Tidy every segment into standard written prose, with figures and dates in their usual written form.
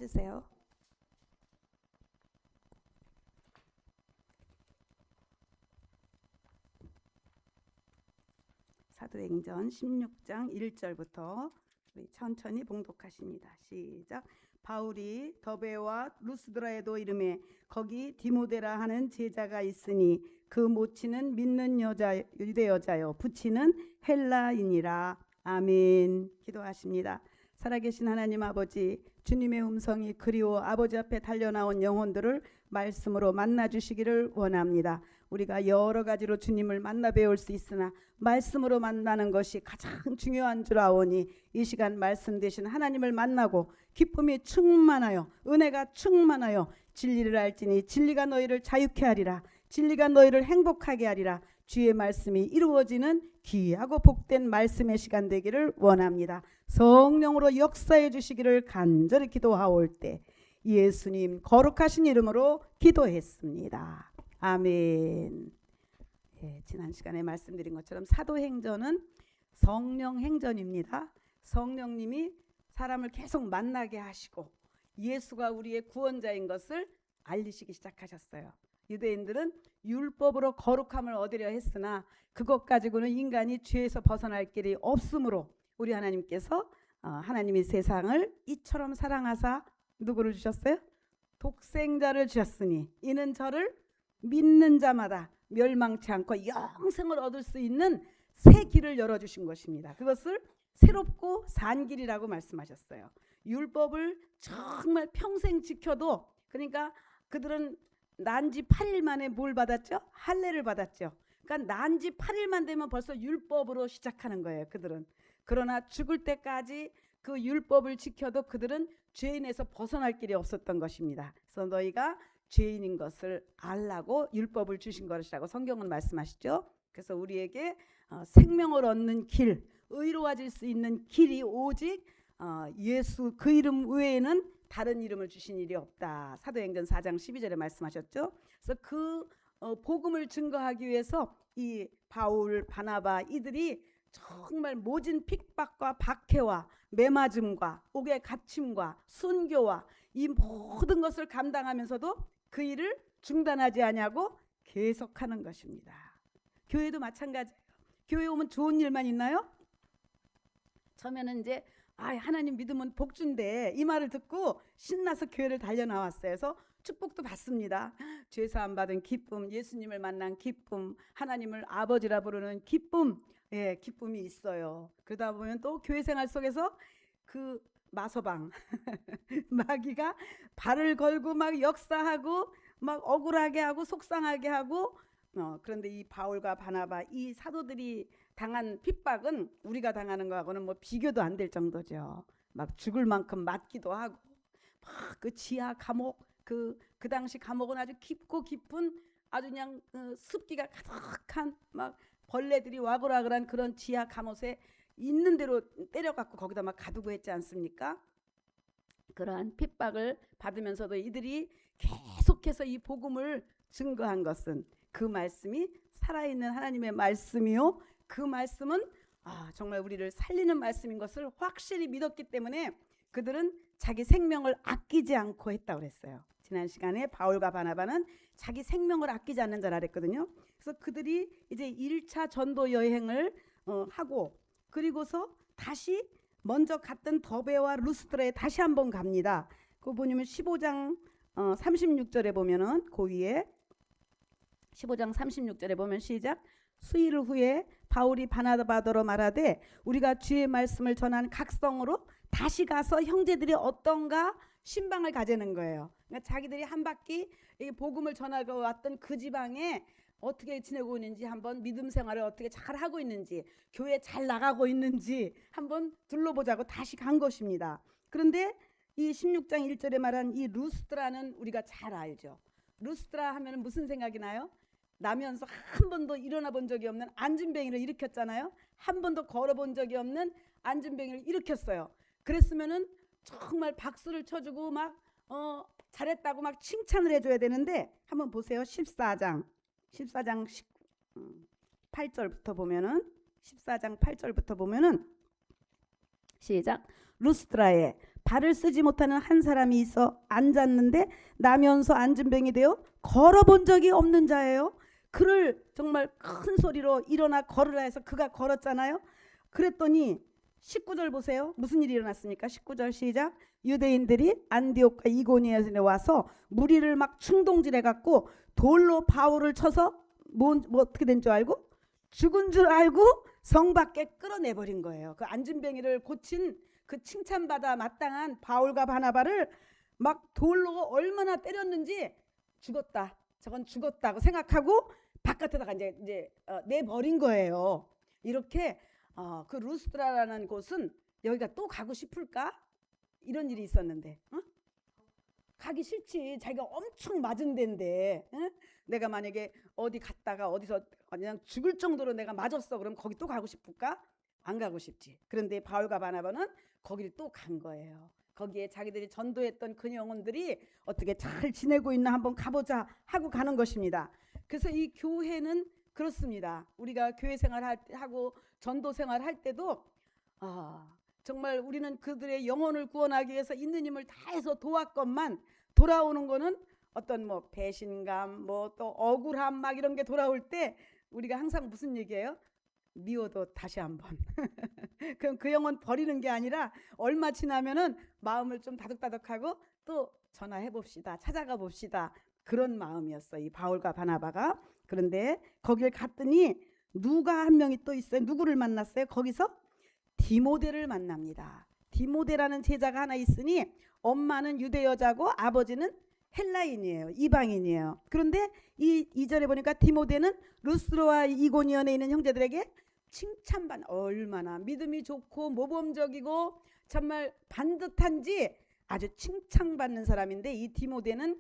찾으세요. 사도행전 16장 1절부터 우리 천천히 봉독하십니다. 시작. 바울이 더베와 루스드라에도 이름에 거기 디모데라 하는 제자가 있으니 그 모치는 믿는 여자 유대 여자요 부치는 헬라인이라. 아멘. 기도하십니다. 살아계신 하나님 아버지, 주님의 음성이 그리워 아버지 앞에 달려나온 영혼들을 말씀으로 만나주시기를 원합니다. 우리가 여러 가지로 주님을 만나 배울 수 있으나 말씀으로 만나는 것이 가장 중요한 줄 아오니 이 시간 말씀 되신 하나님을 만나고 기쁨이 충만하여 은혜가 충만하여 진리를 알지니 진리가 너희를 자유케 하리라. 진리가 너희를 행복하게 하리라. 주의 말씀이 이루어지는 귀하고 복된 말씀의 시간 되기를 원합니다. 성령으로 역사해 주시기를 간절히 기도하올 때 예수님 거룩하신 이름으로 기도했습니다. 아멘. 지난 시간에 말씀드린 것처럼 사도행전은 성령 행전입니다. 성령님이 사람을 계속 만나게 하시고 예수가 우리의 구원자인 것을 알리시기 시작하셨어요. 유대인들은 율법으로 거룩함을 얻으려 했으나 그것 가지고는 인간이 죄에서 벗어날 길이 없으므로 우리 하나님께서 하나님이 세상을 이처럼 사랑하사 누구를 주셨어요? 독생자를 주셨으니 이는 저를 믿는 자마다 멸망치 않고 영생을 얻을 수 있는 새 길을 열어주신 것입니다. 그것을 새롭고 산 길이라고 말씀하셨어요. 율법을 정말 평생 지켜도, 그러니까 그들은 난지 8일 만에 뭘 받았죠? 할례를 받았죠. 그러니까 난지 8일만 되면 벌써 율법으로 시작하는 거예요, 그들은. 그러나 죽을 때까지 그 율법을 지켜도 그들은 죄인에서 벗어날 길이 없었던 것입니다. 그래서 너희가 죄인인 것을 알라고 율법을 주신 것이라고 성경은 말씀하시죠. 그래서 우리에게 생명을 얻는 길, 의로워질 수 있는 길이 오직 예수 그 이름 외에는 다른 이름을 주신 일이 없다. 사도행전 4장 12절에 말씀하셨죠. 그래서 그 복음을 증거하기 위해서 이 바울, 바나바 이들이 정말 모진 핍박과 박해와 매맞음과 옥에 갇힘과 순교와 이 모든 것을 감당하면서도 그 일을 중단하지 아니하고 계속하는 것입니다. 교회도 마찬가지예요. 교회 오면 좋은 일만 있나요? 처음에는 이제 하나님 믿으면 복준대 이 말을 듣고 신나서 교회를 달려 나왔어요. 그래서 축복도 받습니다. 죄사함 받은 기쁨, 예수님을 만난 기쁨, 하나님을 아버지라 부르는 기쁨, 기쁨이 있어요. 그러다 보면 또 교회 생활 속에서 그 마서방 마귀가 발을 걸고 막 역사하고 막 억울하게 하고 속상하게 하고 그런데 이 바울과 바나바 이 사도들이 당한 핍박은 우리가 당하는 거하고는 뭐 비교도 안 될 정도죠. 막 죽을 만큼 맞기도 하고 막 그 지하 감옥 그 당시 감옥은 아주 깊고 깊은 아주 그냥 습기가 가득한 막 벌레들이 와글와글한 그런 지하 감옥에 있는 대로 때려갖고 거기다 막 가두고 했지 않습니까? 그러한 핍박을 받으면서도 이들이 계속해서 이 복음을 증거한 것은 그 말씀이 살아있는 하나님의 말씀이요. 그 말씀은 정말 우리를 살리는 말씀인 것을 확실히 믿었기 때문에 그들은 자기 생명을 아끼지 않고 했다고 그랬어요. 지난 시간에 바울과 바나바는 자기 생명을 아끼지 않는 자라 그랬거든요. 그래서 그들이 이제 1차 전도 여행을 하고 그리고서 다시 먼저 갔던 더베와 루스드라에 다시 한번 갑니다. 그거 보면 15장 36절에 보면은 그 위에 15장 36절에 보면 시작. 수일 후에 바울이 바나바더러 말하되 우리가 주의 말씀을 전한 각 성으로 다시 가서 형제들이 어떤가 신방을 가지는 거예요. 그러니까 자기들이 한 바퀴 복음을 전하고 왔던 그 지방에 어떻게 지내고 있는지 한번 믿음 생활을 어떻게 잘 하고 있는지 교회 잘 나가고 있는지 한번 둘러보자고 다시 간 것입니다. 그런데 이 16장 1절에 말한 이 루스드라는 우리가 잘 알죠. 루스드라 하면 무슨 생각이 나요? 나면서 한 번도 일어나 본 적이 없는 안진뱅이를 일으켰잖아요. 한 번도 걸어본 적이 없는 안진뱅이를 일으켰어요. 그랬으면은 정말 박수를 쳐주고 막 잘했다고 막 칭찬을 해줘야 되는데 한번 보세요. 14장 8절부터 보면은 14장 8절부터 보면은 시작. 루스드라에 발을 쓰지 못하는 한 사람이 있어 앉았는데 나면서 앉은 병이 되어 걸어본 적이 없는 자예요. 그를 정말 큰 소리로 일어나 걸으라 해서 그가 걸었잖아요. 그랬더니 19절 보세요. 무슨 일이 일어났습니까? 19절 시작. 유대인들이 안디옥과 이고니온에 와서 무리를 막 충동질해 갖고 돌로 바울을 쳐서 뭐 어떻게 된 줄 알고? 죽은 줄 알고 성 밖에 끌어내버린 거예요. 그 앉은 병이를 고친 그 칭찬받아 마땅한 바울과 바나바를 막 돌로 얼마나 때렸는지 죽었다. 저건 죽었다고 생각하고 바깥에다가 이제 내버린 거예요. 이렇게 그 루스드라라는 곳은 여기가 또 가고 싶을까? 이런 일이 있었는데 가기 싫지. 자기가 엄청 맞은 데인데 내가 만약에 어디 갔다가 어디서 그냥 죽을 정도로 내가 맞았어. 그럼 거기 또 가고 싶을까? 안 가고 싶지. 그런데 바울과 바나바는 거기를 또 간 거예요. 거기에 자기들이 전도했던 그 영혼들이 어떻게 잘 지내고 있나 한번 가보자 하고 가는 것입니다. 그래서 이 교회는 그렇습니다. 우리가 교회 생활하고 전도 생활할 때도 정말 우리는 그들의 영혼을 구원하기 위해서 있는 힘을 다해서 도왔건만 돌아오는 거는 어떤 뭐 배신감 뭐 또 억울함 막 이런 게 돌아올 때 우리가 항상 무슨 얘기예요? 미워도 다시 한번 그럼 그 영혼 버리는 게 아니라 얼마 지나면은 마음을 좀 다독다독하고 또 전화해 봅시다. 찾아가 봅시다. 그런 마음이었어 이 바울과 바나바가. 그런데 거길 갔더니 누가 한 명이 또 있어요. 누구를 만났어요? 거기서 디모데를 만납니다. 디모데라는 제자가 하나 있으니 엄마는 유대 여자고 아버지는 헬라인이에요. 이방인이에요. 그런데 이 2절에 보니까 디모데는 루스드라와 이고니온에 있는 형제들에게 칭찬받는, 얼마나 믿음이 좋고 모범적이고 정말 반듯한지 아주 칭찬받는 사람인데, 이 디모데는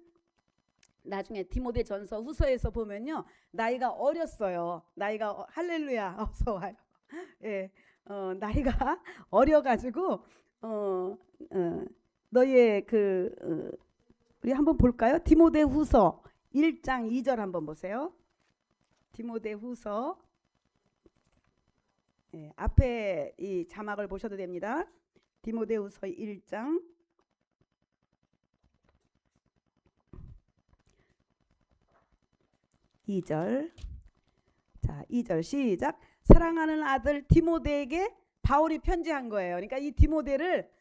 나중에 디모데 전서 후서에서 보면요 나이가 어렸어요. 나이가 할렐루야 어서 와요. 예, 나이가 어려가지고 너의 우리 한번 볼까요? 디모데 후서 1장 2절 한번 보세요. 디모데 후서 앞에 이 자막을 보셔도 됩니다. 디모데 후서 1장 2절. 자, 2절 시작. 사랑하는 아들 디모데에게 바울이 편지한 거예요. 그러니까 이 디모데를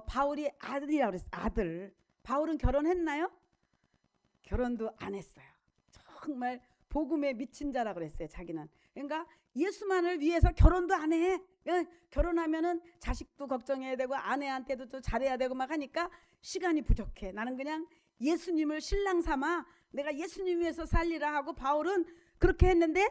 바울이 아들이라고 그랬어요. 아들. 바울은 결혼했나요? 결혼도 안 했어요. 정말 복음에 미친 자라고 그랬어요. 자기는. 그러니까 예수만을 위해서 결혼도 안 해. 결혼하면은 자식도 걱정해야 되고 아내한테도 또 잘해야 되고 막 하니까 시간이 부족해. 나는 그냥 예수님을 신랑 삼아 내가 예수님 위해서 살리라 하고 바울은 그렇게 했는데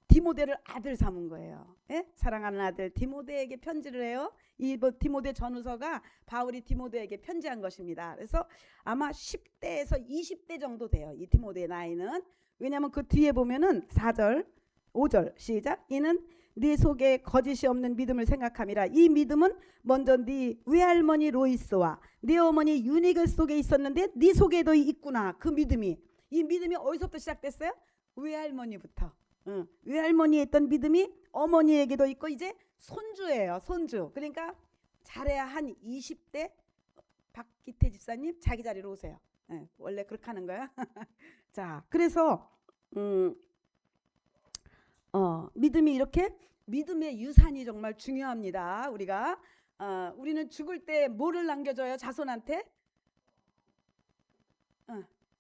디모데를 아들 삼은 거예요. 예? 사랑하는 아들 디모데에게 편지를 해요. 이 디모데 전후서가 바울이 디모데에게 편지한 것입니다. 그래서 아마 10대에서 20대 정도 돼요. 이 디모데의 나이는. 왜냐하면 그 뒤에 보면은 4절 5절 시작. 이는 네 속에 거짓이 없는 믿음을 생각함이라. 이 믿음은 먼저 네 외할머니 로이스와 네 어머니 유니글 속에 있었는데 네 속에도 있구나. 그 믿음이. 이 믿음이 어디서부터 시작됐어요? 외할머니부터. 외할머니에 있던 믿음이 어머니에게도 있고 이제 손주예요. 손주. 그러니까 잘해야 한 20대 박기태 집사님 자기 자리로 오세요. 원래 그렇게 하는 거야. 자, 그래서 믿음이 이렇게 믿음의 유산이 정말 중요합니다. 우리는 죽을 때 뭐를 남겨줘요? 자손한테?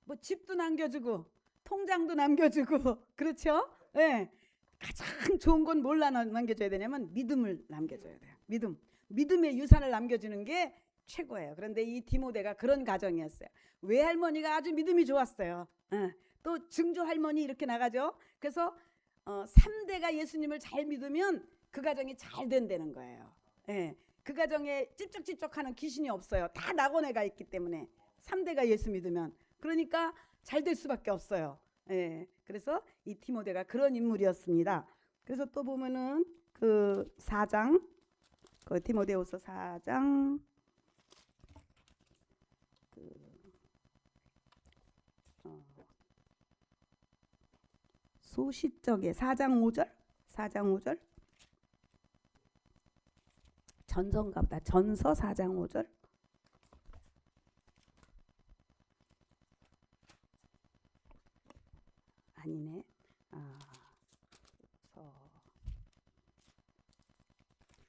뭐 집도 남겨주고 통장도 남겨주고 그렇죠? 네. 가장 좋은 건 뭘 남겨줘야 되냐면 믿음을 남겨줘야 돼요. 믿음의 유산을 남겨주는 게 최고예요. 그런데 이 디모데가 그런 가정이었어요. 외할머니가 아주 믿음이 좋았어요. 또 증조 할머니 이렇게 나가죠. 그래서 3대가 예수님을 잘 믿으면 그 가정이 잘 된다는 거예요. 그 가정에 찝쩍찝쩍하는 귀신이 없어요. 다 낙원에가 있기 때문에 3대가 예수 믿으면. 그러니까 잘 될 수밖에 없어요. 그래서 이 디모데가 그런 인물이었습니다. 그래서 또 보면은 그 4장, 그 디모데후서 4장 소시적에 4장 5절 전서인가 보다. 전서 4장 5절 아니네.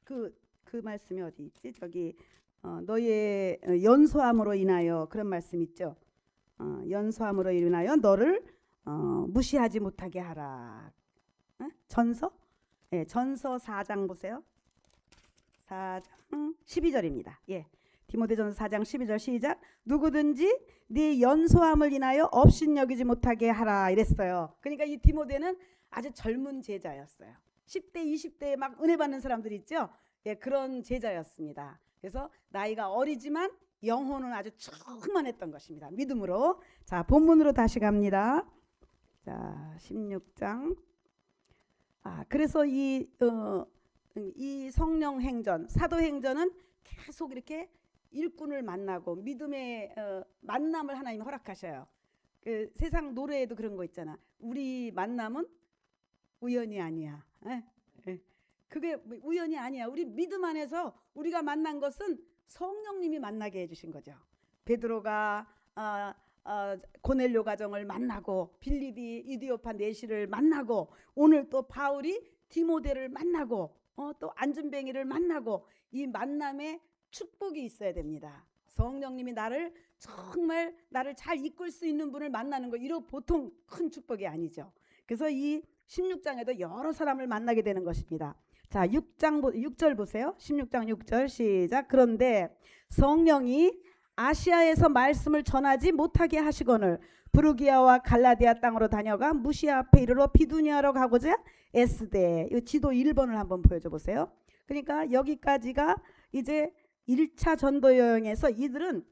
그 말씀이 어디 있지? 저기 너의 연소함으로 인하여 그런 말씀 있죠. 연소함으로 인하여 너를 무시하지 못하게 하라. 전서? 예, 전서 4장 보세요. 4장 12절입니다. 예. 디모데전서 4장 12절 시작. 누구든지 네 연소함을 인하여 업신여기지 못하게 하라 이랬어요. 그러니까 이 디모데는 아주 젊은 제자였어요. 10대 20대에 막 은혜 받는 사람들 있죠. 예, 그런 제자였습니다. 그래서 나이가 어리지만 영혼은 아주 충만했던 것입니다. 믿음으로. 자, 본문으로 다시 갑니다. 자, 16장. 그래서 이 성령 행전, 사도 행전은 계속 이렇게 일꾼을 만나고 믿음의 만남을 하나님이 허락하셔요. 그 세상 노래에도 그런 거 있잖아. 우리 만남은 우연이 아니야. 그게 우연이 아니야. 우리 믿음 안에서 우리가 만난 것은 성령님이 만나게 해주신 거죠. 베드로가 고넬료 가정을 만나고 빌립이 이디오파 내시를 만나고 오늘 또 바울이 디모데를 만나고 또 안전뱅이를 만나고 이 만남에 축복이 있어야 됩니다. 성령님이 정말 나를 잘 이끌 수 있는 분을 만나는 거 이거 보통 큰 축복이 아니죠. 그래서 이 16장에도 여러 사람을 만나게 되는 것입니다. 자, 6절 보세요. 16장 6절 시작. 그런데 성령이 아시아에서 말씀을 전하지 못하게 하시거늘 부르기아와 갈라디아 땅으로 다녀가 무시아 앞에 이르러 비두니아로 가고자 애쓰되. 이 지도 1번을 한번 보여줘 보세요. 그러니까 여기까지가 이제 1차 전도 여행에서 이들은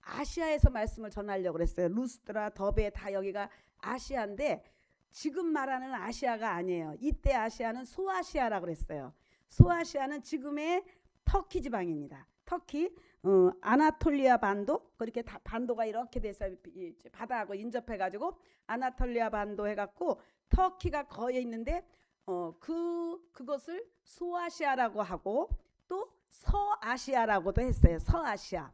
아시아에서 말씀을 전하려고 그랬어요. 루스드라, 더베 다 여기가 아시아인데 지금 말하는 아시아가 아니에요. 이때 아시아는 소아시아라고 그랬어요. 소아시아는 지금의 터키 지방입니다. 터키 아나톨리아 반도, 그렇게 다 반도가 이렇게 돼서 바다하고 인접해가지고 아나톨리아 반도 해갖고 터키가 거에 있는데 그것을 소아시아라고 하고 또 서아시아라고도 했어요. 서아시아.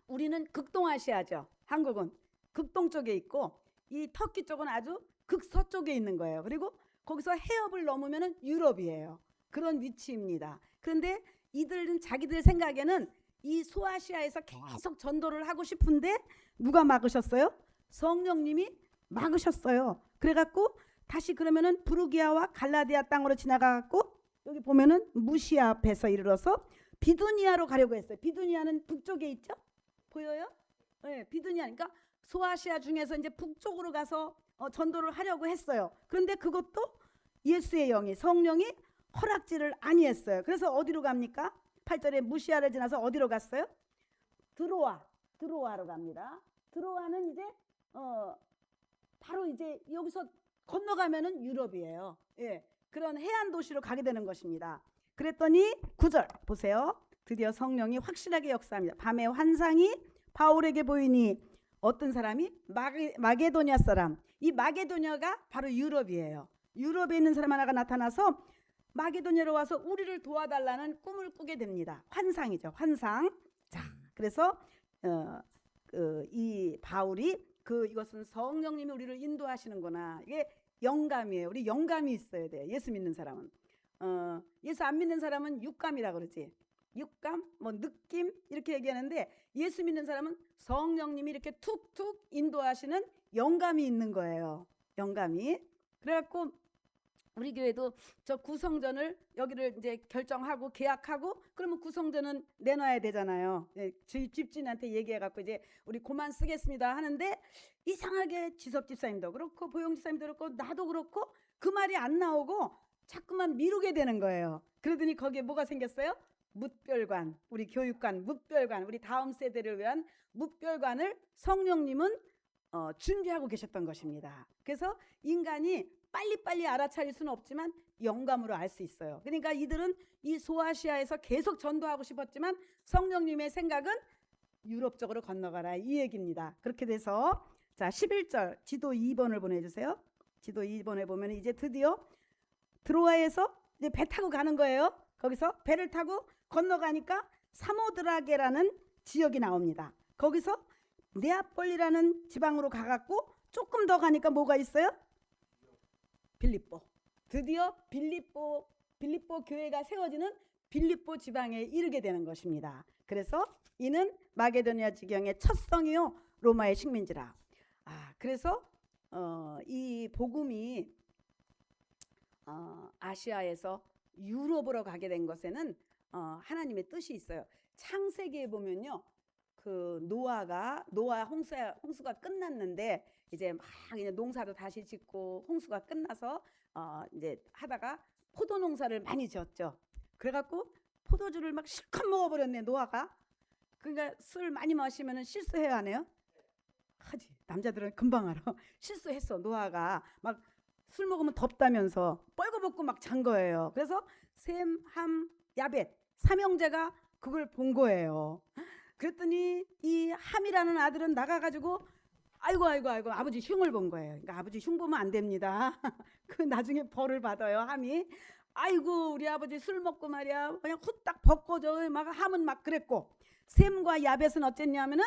우리는 극동아시아죠. 한국은 극동쪽에 있고 이 터키 쪽은 아주 극서쪽에 있는 거예요. 그리고 거기서 해협을 넘으면 유럽이에요. 그런 위치입니다. 그런데 이들은 자기들 생각에는 이 소아시아에서 계속 전도를 하고 싶은데 누가 막으셨어요? 성령님이 막으셨어요. 그래갖고 다시 그러면은 부르기아와 갈라디아 땅으로 지나가갖고 여기 보면은 무시아 앞에서 이르러서 비두니아로 가려고 했어요. 비두니아는 북쪽에 있죠? 보여요? 네, 비두니아. 그러니까 소아시아 중에서 이제 북쪽으로 가서 전도를 하려고 했어요. 그런데 그것도 예수의 영이 성령이 허락지를 아니했어요. 그래서 어디로 갑니까? 8절에 무시아를 지나서 어디로 갔어요? 드로아로 갑니다. 드로아는 이제 바로 이제 여기서 건너가면은 유럽이에요. 예, 그런 해안 도시로 가게 되는 것입니다. 그랬더니 9절 보세요. 드디어 성령이 확실하게 역사합니다. 밤에 환상이 바울에게 보이니 어떤 사람이 마게도냐 사람. 이 마게도냐가 바로 유럽이에요. 유럽에 있는 사람 하나가 나타나서 마게도냐로 와서 우리를 도와달라는 꿈을 꾸게 됩니다. 환상이죠. 환상. 자, 그래서 이 바울이 이것은 성령님이 우리를 인도하시는구나. 이게 영감이에요. 우리 영감이 있어야 돼요. 예수 믿는 사람은. 예수 안 믿는 사람은 육감이라고 그러지. 육감, 뭐 느낌 이렇게 얘기하는데 예수 믿는 사람은 성령님이 이렇게 툭툭 인도하시는 영감이 있는 거예요. 영감이. 그래갖고 우리 교회도 저 구성전을 여기를 이제 결정하고 계약하고 그러면 구성전은 내놔야 되잖아요. 네, 집주인한테 얘기해갖고 이제 우리 그만 쓰겠습니다 하는데 이상하게 지섭 집사님도 그렇고 보영 집사님도 그렇고 나도 그렇고 그 말이 안 나오고 자꾸만 미루게 되는 거예요. 그러더니 거기에 뭐가 생겼어요? 묻별관, 우리 교육관, 묻별관, 우리 다음 세대를 위한 묻별관을 성령님은 준비하고 계셨던 것입니다. 그래서 인간이 빨리빨리 알아차릴 수는 없지만 영감으로 알 수 있어요. 그러니까 이들은 이 소아시아에서 계속 전도하고 싶었지만 성령님의 생각은 유럽 쪽으로 건너가라 이 얘기입니다. 그렇게 돼서 자 11절 지도 2번을 보내주세요. 지도 2번에 보면 이제 드디어 드로아에서 이제 배 타고 가는 거예요. 거기서 배를 타고 건너가니까 사모드라게라는 지역이 나옵니다. 거기서 네아폴리라는 지방으로 가갖고 조금 더 가니까 뭐가 있어요? 빌립보. 드디어 빌립보 교회가 세워지는 빌립보 지방에 이르게 되는 것입니다. 그래서 이는 마게도니아 지경의 첫 성이요 로마의 식민지라. 그래서 이 복음이 아시아에서 유럽으로 가게 된 것에는 하나님의 뜻이 있어요. 창세기에 보면요, 그 노아 홍수가 끝났는데 이제 막 이제 농사도 다시 짓고 홍수가 끝나서 이제 하다가 포도 농사를 많이 지었죠. 그래갖고 포도주를 막 실컷 먹어버렸네 노아가. 그러니까 술 많이 마시면은 실수해야 하네요. 하지 남자들은 금방 알아. 실수했어. 노아가 막 술 먹으면 덥다면서 뻘거벗고 막 잔 거예요. 그래서 셈, 함, 야벳 삼형제가 그걸 본 거예요. 그랬더니 이 함이라는 아들은 나가가지고 아이고 아버지 흉을 본 거예요. 그러니까 아버지 흉 보면 안 됩니다. 그 나중에 벌을 받아요. 함이 아이고 우리 아버지 술 먹고 말이야 그냥 후딱 벗고져 막 함은 막 그랬고, 셈과 야벳은 어쨌냐면은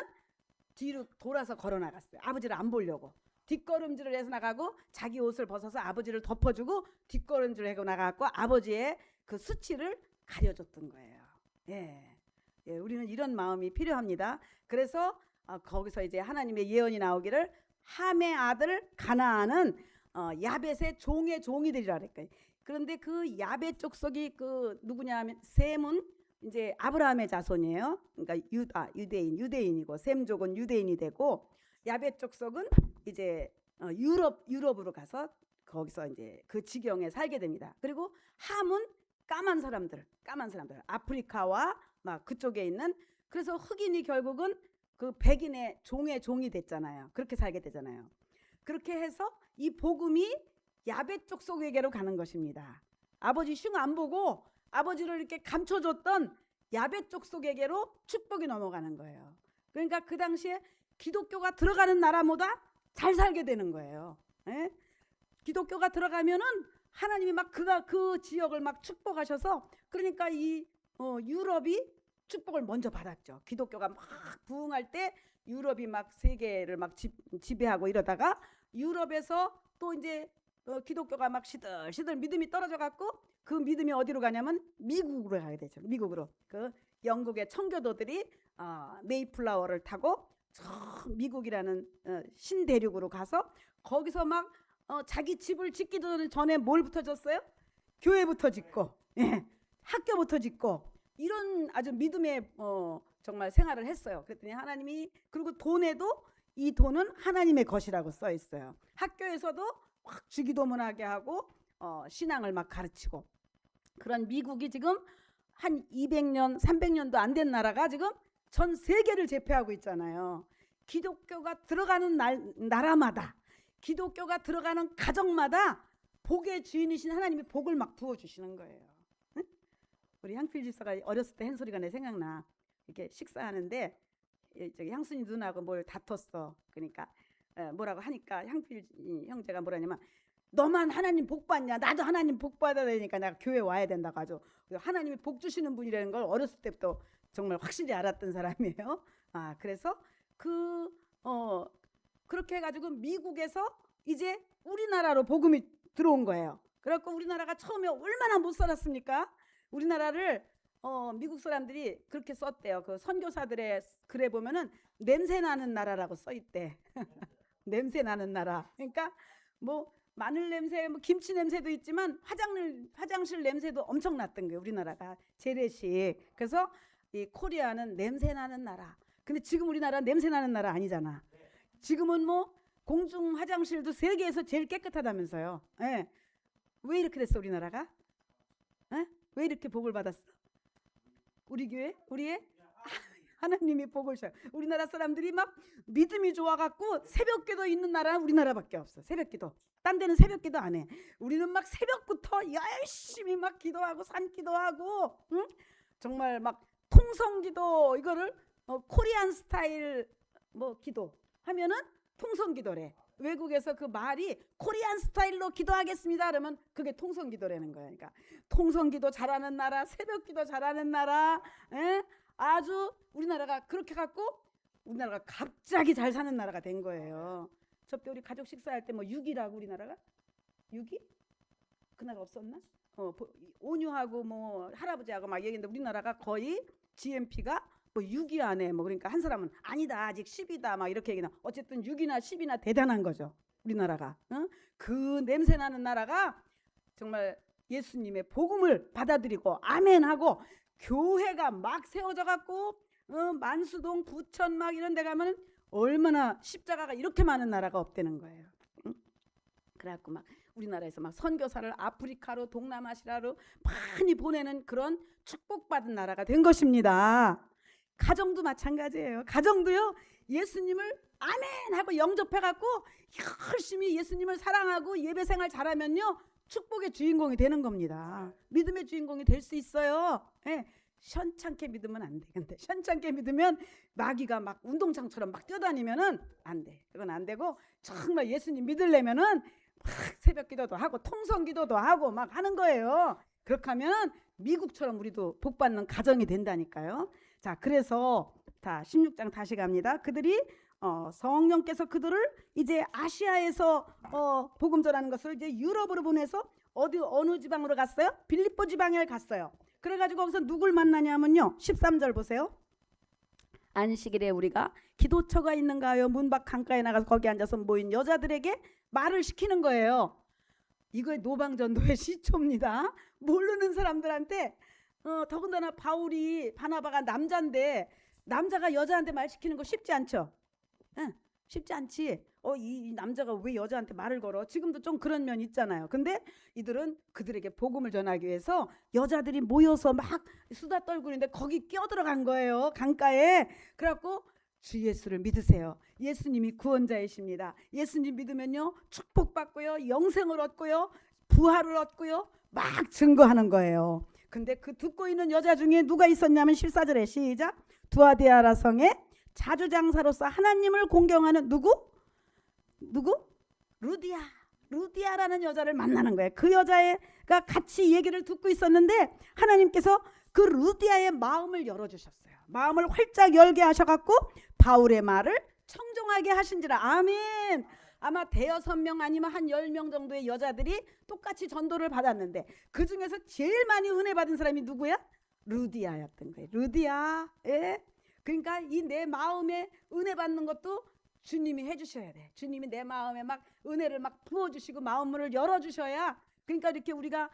뒤로 돌아서 걸어 나갔어요. 아버지를 안 보려고 뒷걸음질을 해서 나가고 자기 옷을 벗어서 아버지를 덮어주고 뒷걸음질을 하고 나가고 아버지의 그 수치를 가려줬던 거예요. 예, 우리는 이런 마음이 필요합니다. 그래서 거기서 이제 하나님의 예언이 나오기를 함의 아들 가나안은 야벳의 종의 종이 되리라 그랬거든요. 그런데 그 야벳 족속이 그 누구냐면 셈은 이제 아브라함의 자손이에요. 그러니까 유대인이고 셈족은 유대인이 되고 야벳 족속은 이제 유럽으로 가서 거기서 이제 그 지경에 살게 됩니다. 그리고 함은 까만 사람들 아프리카와 막 그쪽에 있는, 그래서 흑인이 결국은 그 백인의 종이 됐잖아요. 그렇게 살게 되잖아요. 그렇게 해서 이 복음이 야벳 족속에게로 가는 것입니다. 아버지 흉 안 보고 아버지를 이렇게 감춰줬던 야벳 족속에게로 축복이 넘어가는 거예요. 그러니까 그 당시에 기독교가 들어가는 나라보다 잘 살게 되는 거예요. 예? 기독교가 들어가면은 하나님이 막 그 지역을 막 축복하셔서, 그러니까 이 유럽이 축복을 먼저 받았죠. 기독교가 막 부흥할 때 유럽이 막 세계를 막 지배하고 이러다가 유럽에서 또 이제 기독교가 막 시들시들 믿음이 떨어져 갖고 그 믿음이 어디로 가냐면 미국으로 가게 되죠. 미국으로. 그 영국의 청교도들이 메이플라워를 타고 미국이라는 신대륙으로 가서 거기서 막 자기 집을 짓기도 전에 뭘부터 졌어요? 교회부터 짓고, 예, 학교부터 짓고 이런 아주 믿음의 정말 생활을 했어요. 그랬더니 하나님이, 그리고 돈에도 이 돈은 하나님의 것이라고 써 있어요. 학교에서도 막 주기도문하게 하고 신앙을 막 가르치고, 그런 미국이 지금 한 200년 300년도 안 된 나라가 지금 전 세계를 제패하고 있잖아요. 기독교가 들어가는 나라마다, 기독교가 들어가는 가정마다 복의 주인이신 하나님이 복을 막 부어주시는 거예요. 응? 우리 향필 집사가 어렸을 때 한 소리가 내 생각나. 이렇게 식사하는데 저기 향순이 누나하고 뭘 다퉜어. 그러니까 뭐라고 하니까 향필 형제가 뭐라냐면, 너만 하나님 복 받냐? 나도 하나님 복 받아야 되니까 내가 교회 와야 된다고 하죠. 하나님이 복 주시는 분이라는 걸 어렸을 때부터 정말 확실히 알았던 사람이에요. 그래서 그렇게 해가지고 미국에서 이제 우리나라로 복음이 들어온 거예요. 그래갖고 우리나라가 처음에 얼마나 못 살았습니까? 우리나라를 미국 사람들이 그렇게 썼대요. 그 선교사들의 글에 보면은 냄새 나는 나라라고 써 있대. 냄새 나는 나라. 그러니까 뭐 마늘 냄새, 뭐 김치 냄새도 있지만 화장실 냄새도 엄청 났던 거예요. 우리나라가 재래식. 그래서 이 코리아는 냄새 나는 나라. 근데 지금 우리나라 냄새 나는 나라 아니잖아. 지금은 뭐 공중 화장실도 세계에서 제일 깨끗하다면서요. 예. 왜 이렇게 됐어 우리나라가? 예? 왜 이렇게 복을 받았어? 우리 교회? 우리의 하나님이 복을 줘요. 우리나라 사람들이 막 믿음이 좋아갖고 새벽기도 있는 나라는 우리나라밖에 없어. 새벽기도. 딴 데는 새벽기도 안 해. 우리는 막 새벽부터 열심히 막 기도하고 산기도하고, 응? 정말 막 통성기도, 이거를 코리안 스타일 뭐 기도 하면은 통성기도래. 외국에서 그 말이 코리안 스타일로 기도하겠습니다 그러면 그게 통성기도라는 거야. 그러니까 통성기도 잘하는 나라, 새벽기도 잘하는 나라, 에? 아주 우리나라가 그렇게 갖고 우리나라가 갑자기 잘 사는 나라가 된 거예요. 저때 우리 가족 식사할 때 뭐 6이라고 우리나라가 6이 그날 없었나? 온유하고 뭐 할아버지하고 막 얘기했는데 우리나라가 거의 GMP가 뭐 6이 안에 뭐 그러니까 한 사람은 아니다 아직 10이다 막 이렇게 얘기나 어쨌든 6이나 10이나 대단한 거죠 우리나라가. 그 냄새 나는 나라가 정말 예수님의 복음을 받아들이고 아멘하고 교회가 막 세워져 갖고 만수동 부천 막 이런 데 가면 얼마나 십자가가 이렇게 많은 나라가 없다는 거예요. 그래갖고 막 우리나라에서 막 선교사를 아프리카로 동남아시아로 많이 보내는 그런 축복받은 나라가 된 것입니다. 가정도 마찬가지예요. 가정도요 예수님을 아멘하고 영접해갖고 열심히 예수님을 사랑하고 예배생활 잘하면요 축복의 주인공이 되는 겁니다. 믿음의 주인공이 될 수 있어요. 예. 현찮게 믿으면 안 돼. 근데 현찮게 믿으면 마귀가 막 운동장처럼 막 뛰어다니면은 안 돼. 그건 안 되고 정말 예수님 믿으려면은 막 새벽 기도도 하고 통성 기도도 하고 막 하는 거예요. 그렇게 하면 미국처럼 우리도 복 받는 가정이 된다니까요. 자, 그래서 자 16장 다시 갑니다. 그들이 성령께서 그들을 이제 아시아에서 복음 전하는 것을 이제 유럽으로 보내서 어느 지방으로 갔어요? 빌립보 지방에 갔어요. 그래가지고 거기서 누굴 만나냐면요 13절 보세요. 안식일에 우리가 기도처가 있는가요? 문 밖 강가에 나가서 거기 앉아서 모인 여자들에게 말을 시키는 거예요. 이거의 노방전도의 시초입니다. 모르는 사람들한테 더군다나 바나바가 남자인데 남자가 여자한테 말 시키는 거 쉽지 않죠. 응, 쉽지 않지. 이 남자가 왜 여자한테 말을 걸어? 지금도 좀 그런 면 있잖아요. 근데 이들은 그들에게 복음을 전하기 위해서 여자들이 모여서 막 수다 떨고 있는데 거기 끼어들어간 거예요. 강가에. 그래갖고 주 예수를 믿으세요. 예수님이 구원자이십니다. 예수님 믿으면요 축복받고요 영생을 얻고요 부활을 얻고요 막 증거하는 거예요. 근데 그 듣고 있는 여자 중에 누가 있었냐면 14절에 시작. 두아디아라 성에 자주장사로서 하나님을 공경하는 누구? 루디아라는 여자를 만나는 거예요. 그 여자가 같이 얘기를 듣고 있었는데 하나님께서 그 루디아의 마음을 열어주셨어요. 마음을 활짝 열게 하셔갖고 바울의 말을 청종하게 하신지라. 아멘. 아마 대여섯 명 아니면 한 10명 정도의 여자들이 똑같이 전도를 받았는데 그 중에서 제일 많이 은혜 받은 사람이 누구야? 루디아였던 거예요. 루디아. 예? 그러니까 이 내 마음에 은혜 받는 것도 주님이 해주셔야 돼. 주님이 내 마음에 막 은혜를 막 부어주시고 마음문을 열어주셔야. 그러니까 이렇게 우리가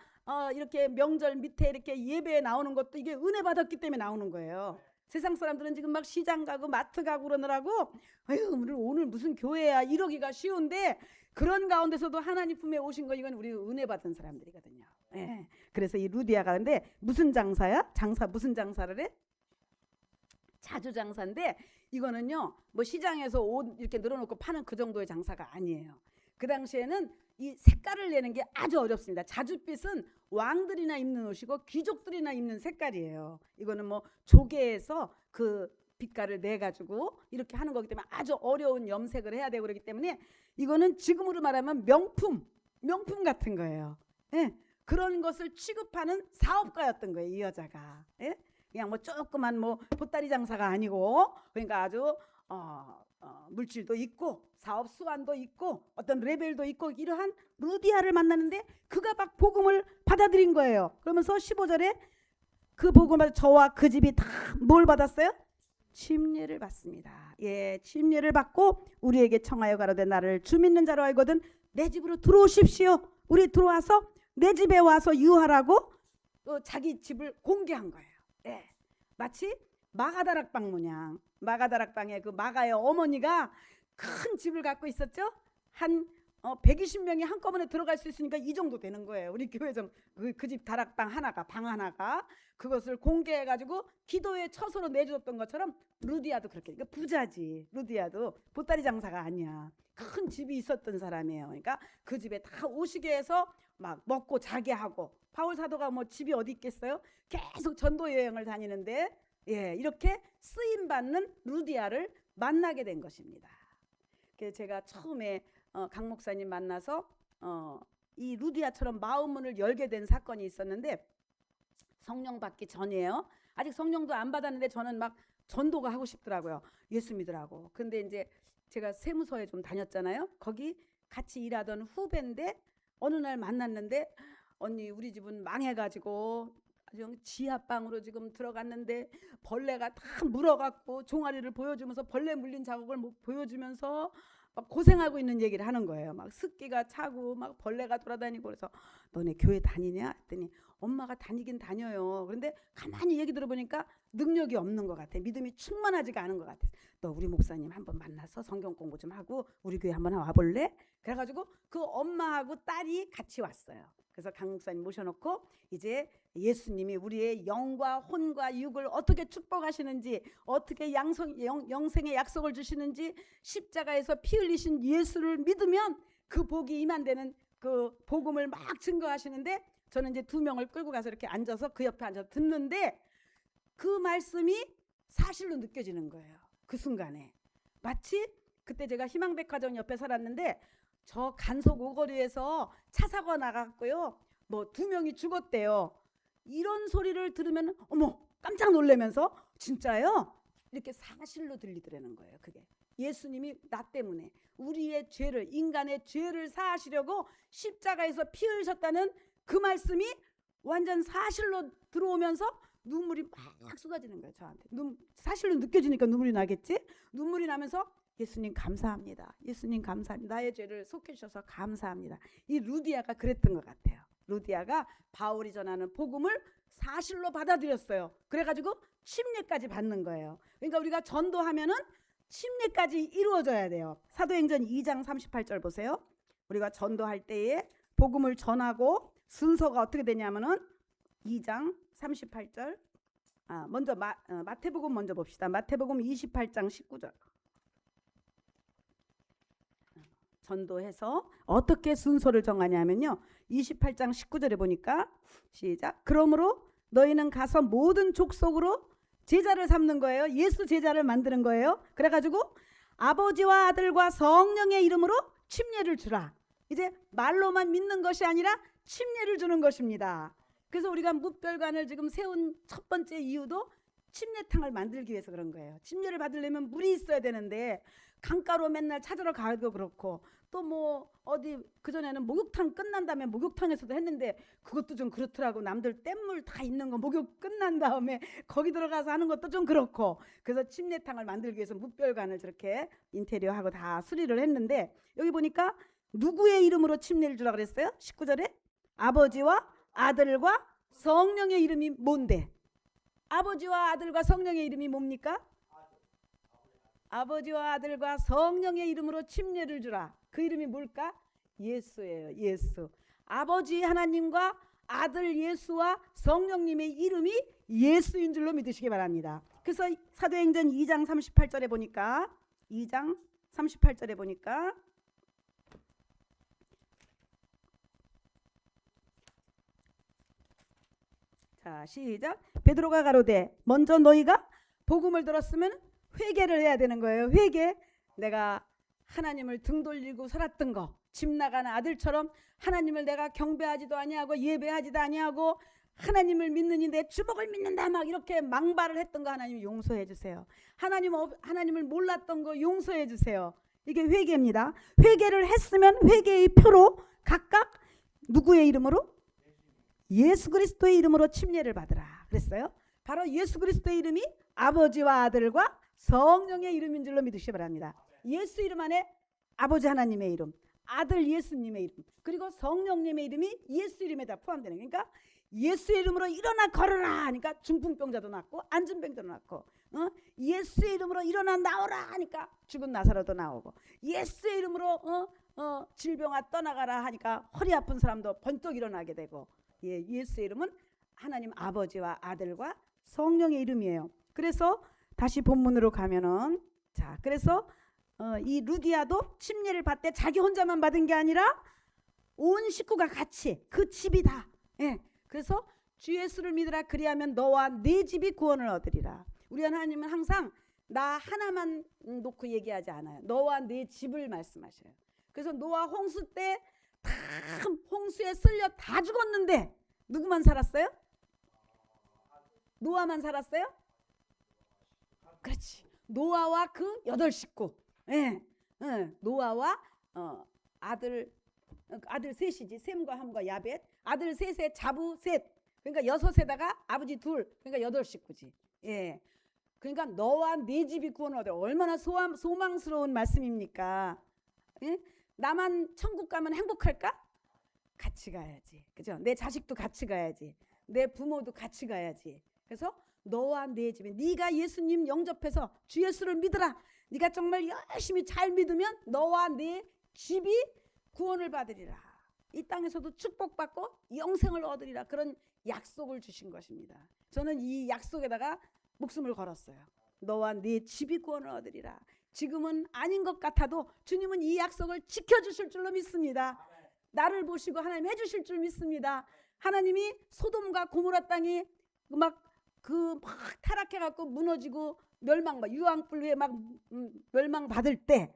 이렇게 명절 밑에 이렇게 예배에 나오는 것도 이게 은혜 받았기 때문에 나오는 거예요. 세상 사람들은 지금 막 시장 가고 마트 가고 그러느라고 아유 오늘 무슨 교회야 이러기가 쉬운데 그런 가운데서도 하나님 품에 오신 거 이건 우리 은혜 받은 사람들이거든요. 예. 그래서 이 루디아가 근데 무슨 장사야? 무슨 장사를 해? 자주장사인데 이거는요 뭐 시장에서 옷 이렇게 늘어놓고 파는 그 정도의 장사가 아니에요. 그 당시에는 이 색깔을 내는 게 아주 어렵습니다. 자줏빛은 왕들이나 입는 옷이고 귀족들이나 입는 색깔이에요. 이거는 뭐 조개에서 그 빛깔을 내 가지고 이렇게 하는 거기 때문에 아주 어려운 염색을 해야 되고 그렇기 때문에 이거는 지금으로 말하면 명품 같은 거예요. 예? 그런 것을 취급하는 사업가였던 거예요, 이 여자가. 예? 그냥 뭐 조그만 뭐 보따리 장사가 아니고 그러니까 아주 물질도 있고 사업 수완도 있고 어떤 레벨도 있고 이러한 루디아를 만나는데 그가 막 복음을 받아들인 거예요. 그러면서 15절에 그 복음을 받아 저와 그 집이 다 뭘 받았어요? 침례를 받습니다. 예, 침례를 받고 우리에게 청하여 가로되 나를 주 믿는 자로 알거든 내 집으로 들어오십시오. 우리 들어와서 내 집에 와서 유하라고 자기 집을 공개한 거예요. 예, 마치 마가다락방 모양. 마가다락방에 그 마가의 어머니가 큰 집을 갖고 있었죠. 한 120명이 한꺼번에 들어갈 수 있으니까 이 정도 되는 거예요. 우리 교회정 그 집 다락방 하나가 방 하나가 그것을 공개해가지고 기도의 처소로 내줬던 것처럼 루디아도 그렇게. 그러니까 부자지. 루디아도 보따리 장사가 아니야. 큰 집이 있었던 사람이에요. 그러니까 그 집에 다 오시게 해서 막 먹고 자게 하고 바울 사도가 뭐 집이 어디 있겠어요? 계속 전도 여행을 다니는데 예, 이렇게 쓰임 받는 루디아를 만나게 된 것입니다. 그래서 제가 처음에 강 목사님 만나서 이 루디아처럼 마음문을 열게 된 사건이 있었는데 성령 받기 전이에요. 아직 성령도 안 받았는데 저는 막 전도가 하고 싶더라고요. 예수 믿으라고. 근데 이제 제가 세무서에 좀 다녔잖아요. 거기 같이 일하던 후배인데 어느 날 만났는데 언니 우리 집은 망해가지고 지하방으로 지금 들어갔는데 벌레가 다 물어갖고 종아리를 보여주면서 벌레 물린 자국을 보여주면서 막 고생하고 있는 얘기를 하는 거예요. 막 습기가 차고 막 벌레가 돌아다니고. 그래서 너네 교회 다니냐 했더니 엄마가 다니긴 다녀요. 그런데 가만히 얘기 들어보니까 능력이 없는 것 같아. 믿음이 충만하지가 않은 것 같아. 너 우리 목사님 한번 만나서 성경 공부 좀 하고 우리 교회 한번 와볼래? 그래가지고 그 엄마하고 딸이 같이 왔어요. 그래서 강 목사님 모셔놓고 이제 예수님이 우리의 영과 혼과 육을 어떻게 축복하시는지, 어떻게 영생의 약속을 주시는지, 십자가에서 피 흘리신 예수를 믿으면 그 복이 임한다는 그 복음을 막 증거하시는데, 저는 이제 2명을 끌고 가서 이렇게 앉아서 그 옆에 앉아서 듣는데 그 말씀이 사실로 느껴지는 거예요. 그 순간에 마치 그때 제가 희망백화점 옆에 살았는데 저 간석 오거리에서 차 사고 나갔고요. 뭐 2명이 죽었대요. 이런 소리를 들으면 어머 깜짝 놀라면서 진짜요? 이렇게 사실로 들리더라는 거예요. 그게 예수님이 나 때문에 우리의 죄를, 인간의 죄를 사하시려고 십자가에서 피 흘리셨다는 그 말씀이 완전 사실로 들어오면서 눈물이 막 쏟아지는 거예요. 저한테 사실로 느껴지니까 눈물이 나겠지. 눈물이 나면서 예수님 감사합니다. 예수님 감사합니다. 나의 죄를 속해주셔서 감사합니다. 이 루디아가 그랬던 것 같아요. 루디아가 바울이 전하는 복음을 사실로 받아들였어요. 그래가지고 침례까지 받는 거예요. 그러니까 우리가 전도하면은 침례까지 이루어져야 돼요. 사도행전 2장 38절 보세요. 우리가 전도할 때에 복음을 전하고 순서가 어떻게 되냐면은 2장 38절. 먼저 마태복음 먼저 봅시다. 마태복음 28장 19절. 전도해서 어떻게 순서를 정하냐면요. 28장 19절에 보니까 시작. 그러므로 너희는 가서 모든 족속으로 제자를 삼는 거예요. 예수 제자를 만드는 거예요. 그래가지고 아버지와 아들과 성령의 이름으로 침례를 주라. 이제 말로만 믿는 것이 아니라 침례를 주는 것입니다. 그래서 우리가 뭇별관을 지금 세운 첫 번째 이유도 침례탕을 만들기 위해서 그런 거예요. 침례를 받으려면 물이 있어야 되는데 강가로 맨날 찾으러 가도 그렇고 또 뭐 어디 그전에는 목욕탕 끝난 다음에 목욕탕에서도 했는데 그것도 좀 그렇더라고. 남들 뗏물 다 있는 거 목욕 끝난 다음에 거기 들어가서 하는 것도 좀 그렇고, 그래서 침례탕을 만들기 위해서 뭇별관을 저렇게 인테리어하고 다 수리를 했는데 여기 보니까 누구의 이름으로 침례를 주라 그랬어요? 19절에 아버지와 아들과 성령의 이름이 뭔데? 아버지와 아들과 성령의 이름이 뭡니까? 아버지와 아들과 성령의 이름으로 침례를 주라. 그 이름이 뭘까? 예수예요. 예수. 아버지 하나님과 아들 예수와 성령님의 이름이 예수인 줄로 믿으시기 바랍니다. 그래서 사도행전 2장 38절에 보니까 2장 38절에 보니까 자 시작. 베드로가 가로되 먼저 너희가 복음을 들었으면 회개를 해야 되는 거예요. 회개. 내가 하나님을 등 돌리고 살았던 거, 집 나가는 아들처럼 하나님을 내가 경배하지도 아니하고 예배하지도 아니하고 하나님을 믿느니 내 주먹을 믿는다 막 이렇게 망발을 했던 거 하나님 용서해 주세요. 하나님을 몰랐던 거 용서해 주세요. 이게 회개입니다. 회개를 했으면 회개의 표로 각각 누구의 이름으로? 예수 그리스도의 이름으로 침례를 받으라 그랬어요. 바로 예수 그리스도의 이름이 아버지와 아들과 성령의 이름인 줄로 믿으시기 바랍니다. 예수 이름 안에 아버지 하나님의 이름, 아들 예수님의 이름, 그리고 성령님의 이름이 예수 이름에 다 포함되는 거예요. 그러니까 예수의 이름으로 일어나 걸어라 하니까 중풍병자도 낫고 안진병자도 낫고, 예수의 이름으로 일어나 나오라 하니까 죽은 나사로도 나오고, 예수의 이름으로 질병아 떠나가라 하니까 허리 아픈 사람도 번쩍 일어나게 되고, 예수의 이름은 하나님 아버지와 아들과 성령의 이름이에요. 그래서 다시 본문으로 가면은 자, 그래서 이 루디아도 침례를 받되 자기 혼자만 받은 게 아니라 온 식구가 같이 그 집이 다. 그래서 주 예수를 믿으라 그리하면 너와 네 집이 구원을 얻으리라. 우리 하나님은 항상 나 하나만 놓고 얘기하지 않아요. 너와 네 집을 말씀하셔요. 그래서 노아 홍수 때 다 홍수에 쓸려 다 죽었는데 누구만 살았어요? 노아만 살았어요? 그렇지. 노아와 그 8식구. 예. 노아와 아들 셋이지. 셈과 함과 야벳. 아들 셋에 자부 셋. 그러니까 6에다가 아버지 2. 그러니까 8식구지. 예. 그러니까 너와 네 집이 구원을 얻어. 얼마나 소망스러운 말씀입니까? 예? 나만 천국 가면 행복할까? 같이 가야지. 그죠? 내 자식도 같이 가야지. 내 부모도 같이 가야지. 그래서 너와 내 집에 네가 예수님 영접해서 주 예수를 믿으라. 네가 정말 열심히 잘 믿으면 너와 내 집이 구원을 받으리라. 이 땅에서도 축복받고 영생을 얻으리라. 그런 약속을 주신 것입니다. 저는 이 약속에다가 목숨을 걸었어요. 너와 네 집이 구원을 얻으리라. 지금은 아닌 것 같아도 주님은 이 약속을 지켜주실 줄로 믿습니다. 나를 보시고 하나님 해주실 줄 믿습니다. 하나님이 소돔과 고모라 땅이 막 타락해갖고 무너지고 유황불 막 멸망받을 때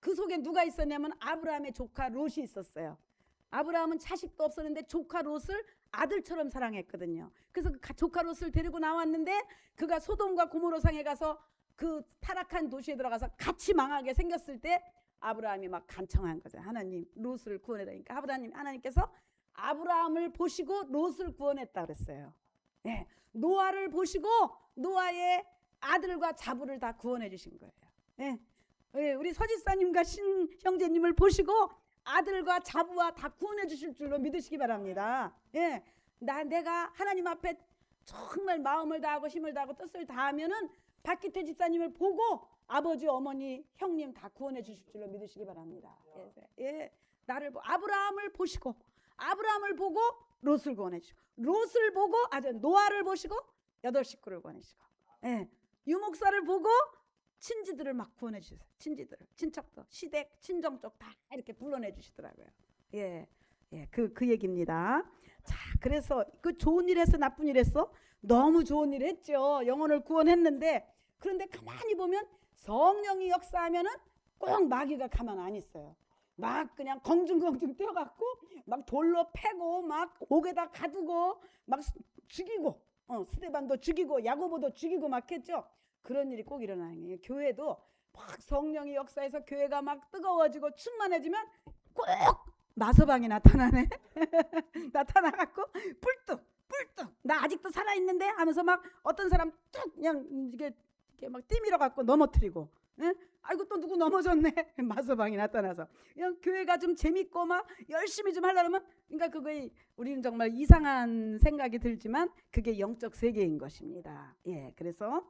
그 속에 누가 있었냐면 아브라함의 조카 롯이 있었어요. 아브라함은 자식도 없었는데 조카 롯을 아들처럼 사랑했거든요. 그래서 그 조카 롯을 데리고 나왔는데 그가 소돔과 고모라 상에 가서 그 타락한 도시에 들어가서 같이 망하게 생겼을 때 아브라함이 막 간청한 거죠. 하나님 롯을 구원해달라니까 하나님께서 아브라함을 보시고 롯을 구원했다 그랬어요. 예, 노아를 보시고 노아의 아들과 자부를 다 구원해 주신 거예요. 예, 우리 서지사님과 신 형제님을 보시고 아들과 자부와 다 구원해 주실 줄로 믿으시기 바랍니다. 예, 내가 하나님 앞에 정말 마음을 다하고 힘을 다하고 뜻을 다하면은 박기태 집사님을 보고 아버지, 어머니, 형님 다 구원해 주실 줄로 믿으시기 바랍니다. 예, 아브라함을 보시고 아브라함을 보고 롯을 구원해 주시고 롯을 보고 노아를 보시고 8식구를 구원해 주시고 예, 유목사를 보고 친지들을 막 구원해 주세요. 친지들을, 친척도, 시댁, 친정 쪽 다 이렇게 불러내 주시더라고요. 예, 그 얘기입니다. 자, 그래서 그 좋은 일 했어, 나쁜 일 했어? 너무 좋은 일 했죠. 영혼을 구원했는데 그런데 가만히 보면 성령이 역사하면은 꼭 마귀가 가만 안 있어요. 막 그냥 공중공중 뛰어갖고 막 돌로 패고 막 옥에다 가두고 막 죽이고 스데반도 죽이고 야고보도 죽이고 막 했죠. 그런 일이 꼭 일어나는 거예요. 교회도 막 성령이 역사해서 교회가 막 뜨거워지고 충만해지면 꼭 마서방이 나타나네. 나타나갖고 뿔뚝 나 아직도 살아있는데 하면서 막 어떤 사람 뚝 그냥 이렇게 막 띠밀어 갖고 넘어뜨리고 아이고 또 누구 넘어졌네. 마서방이 나타나서 그냥 교회가 좀 재밌고 막 열심히 좀 하려면 그러니까 그게 우리는 정말 이상한 생각이 들지만 그게 영적 세계인 것입니다. 예, 그래서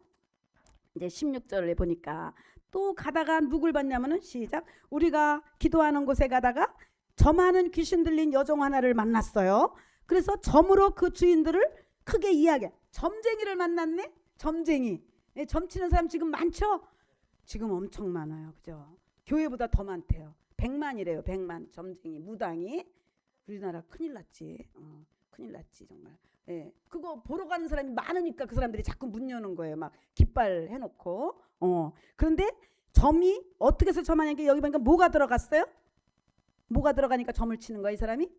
이제 16절에 보니까 또 가다가 누굴 봤냐면은 시작 우리가 기도하는 곳에 가다가 점하는 귀신 들린 여종 하나를 만났어요. 그래서 점으로 그 주인들을 크게 이야기해. 점쟁이를 만났네. 점쟁이. 점치는 사람 지금 많죠? 지금 엄청 많아요. 그죠? 교회보다 더 많대요. 100만이래요. 100만 점쟁이 무당이. 우리나라 큰일 났지. 큰일 났지 정말. 예, 그거 보러 가는 사람이 많으니까 그 사람들이 자꾸 문 여는 거예요. 막 깃발 해놓고. 그런데 점이 어떻게 해서 점하냐는 게 여기 보니까 뭐가 들어갔어요? 뭐가 들어가니까 점을 치는 거야 이 사람이?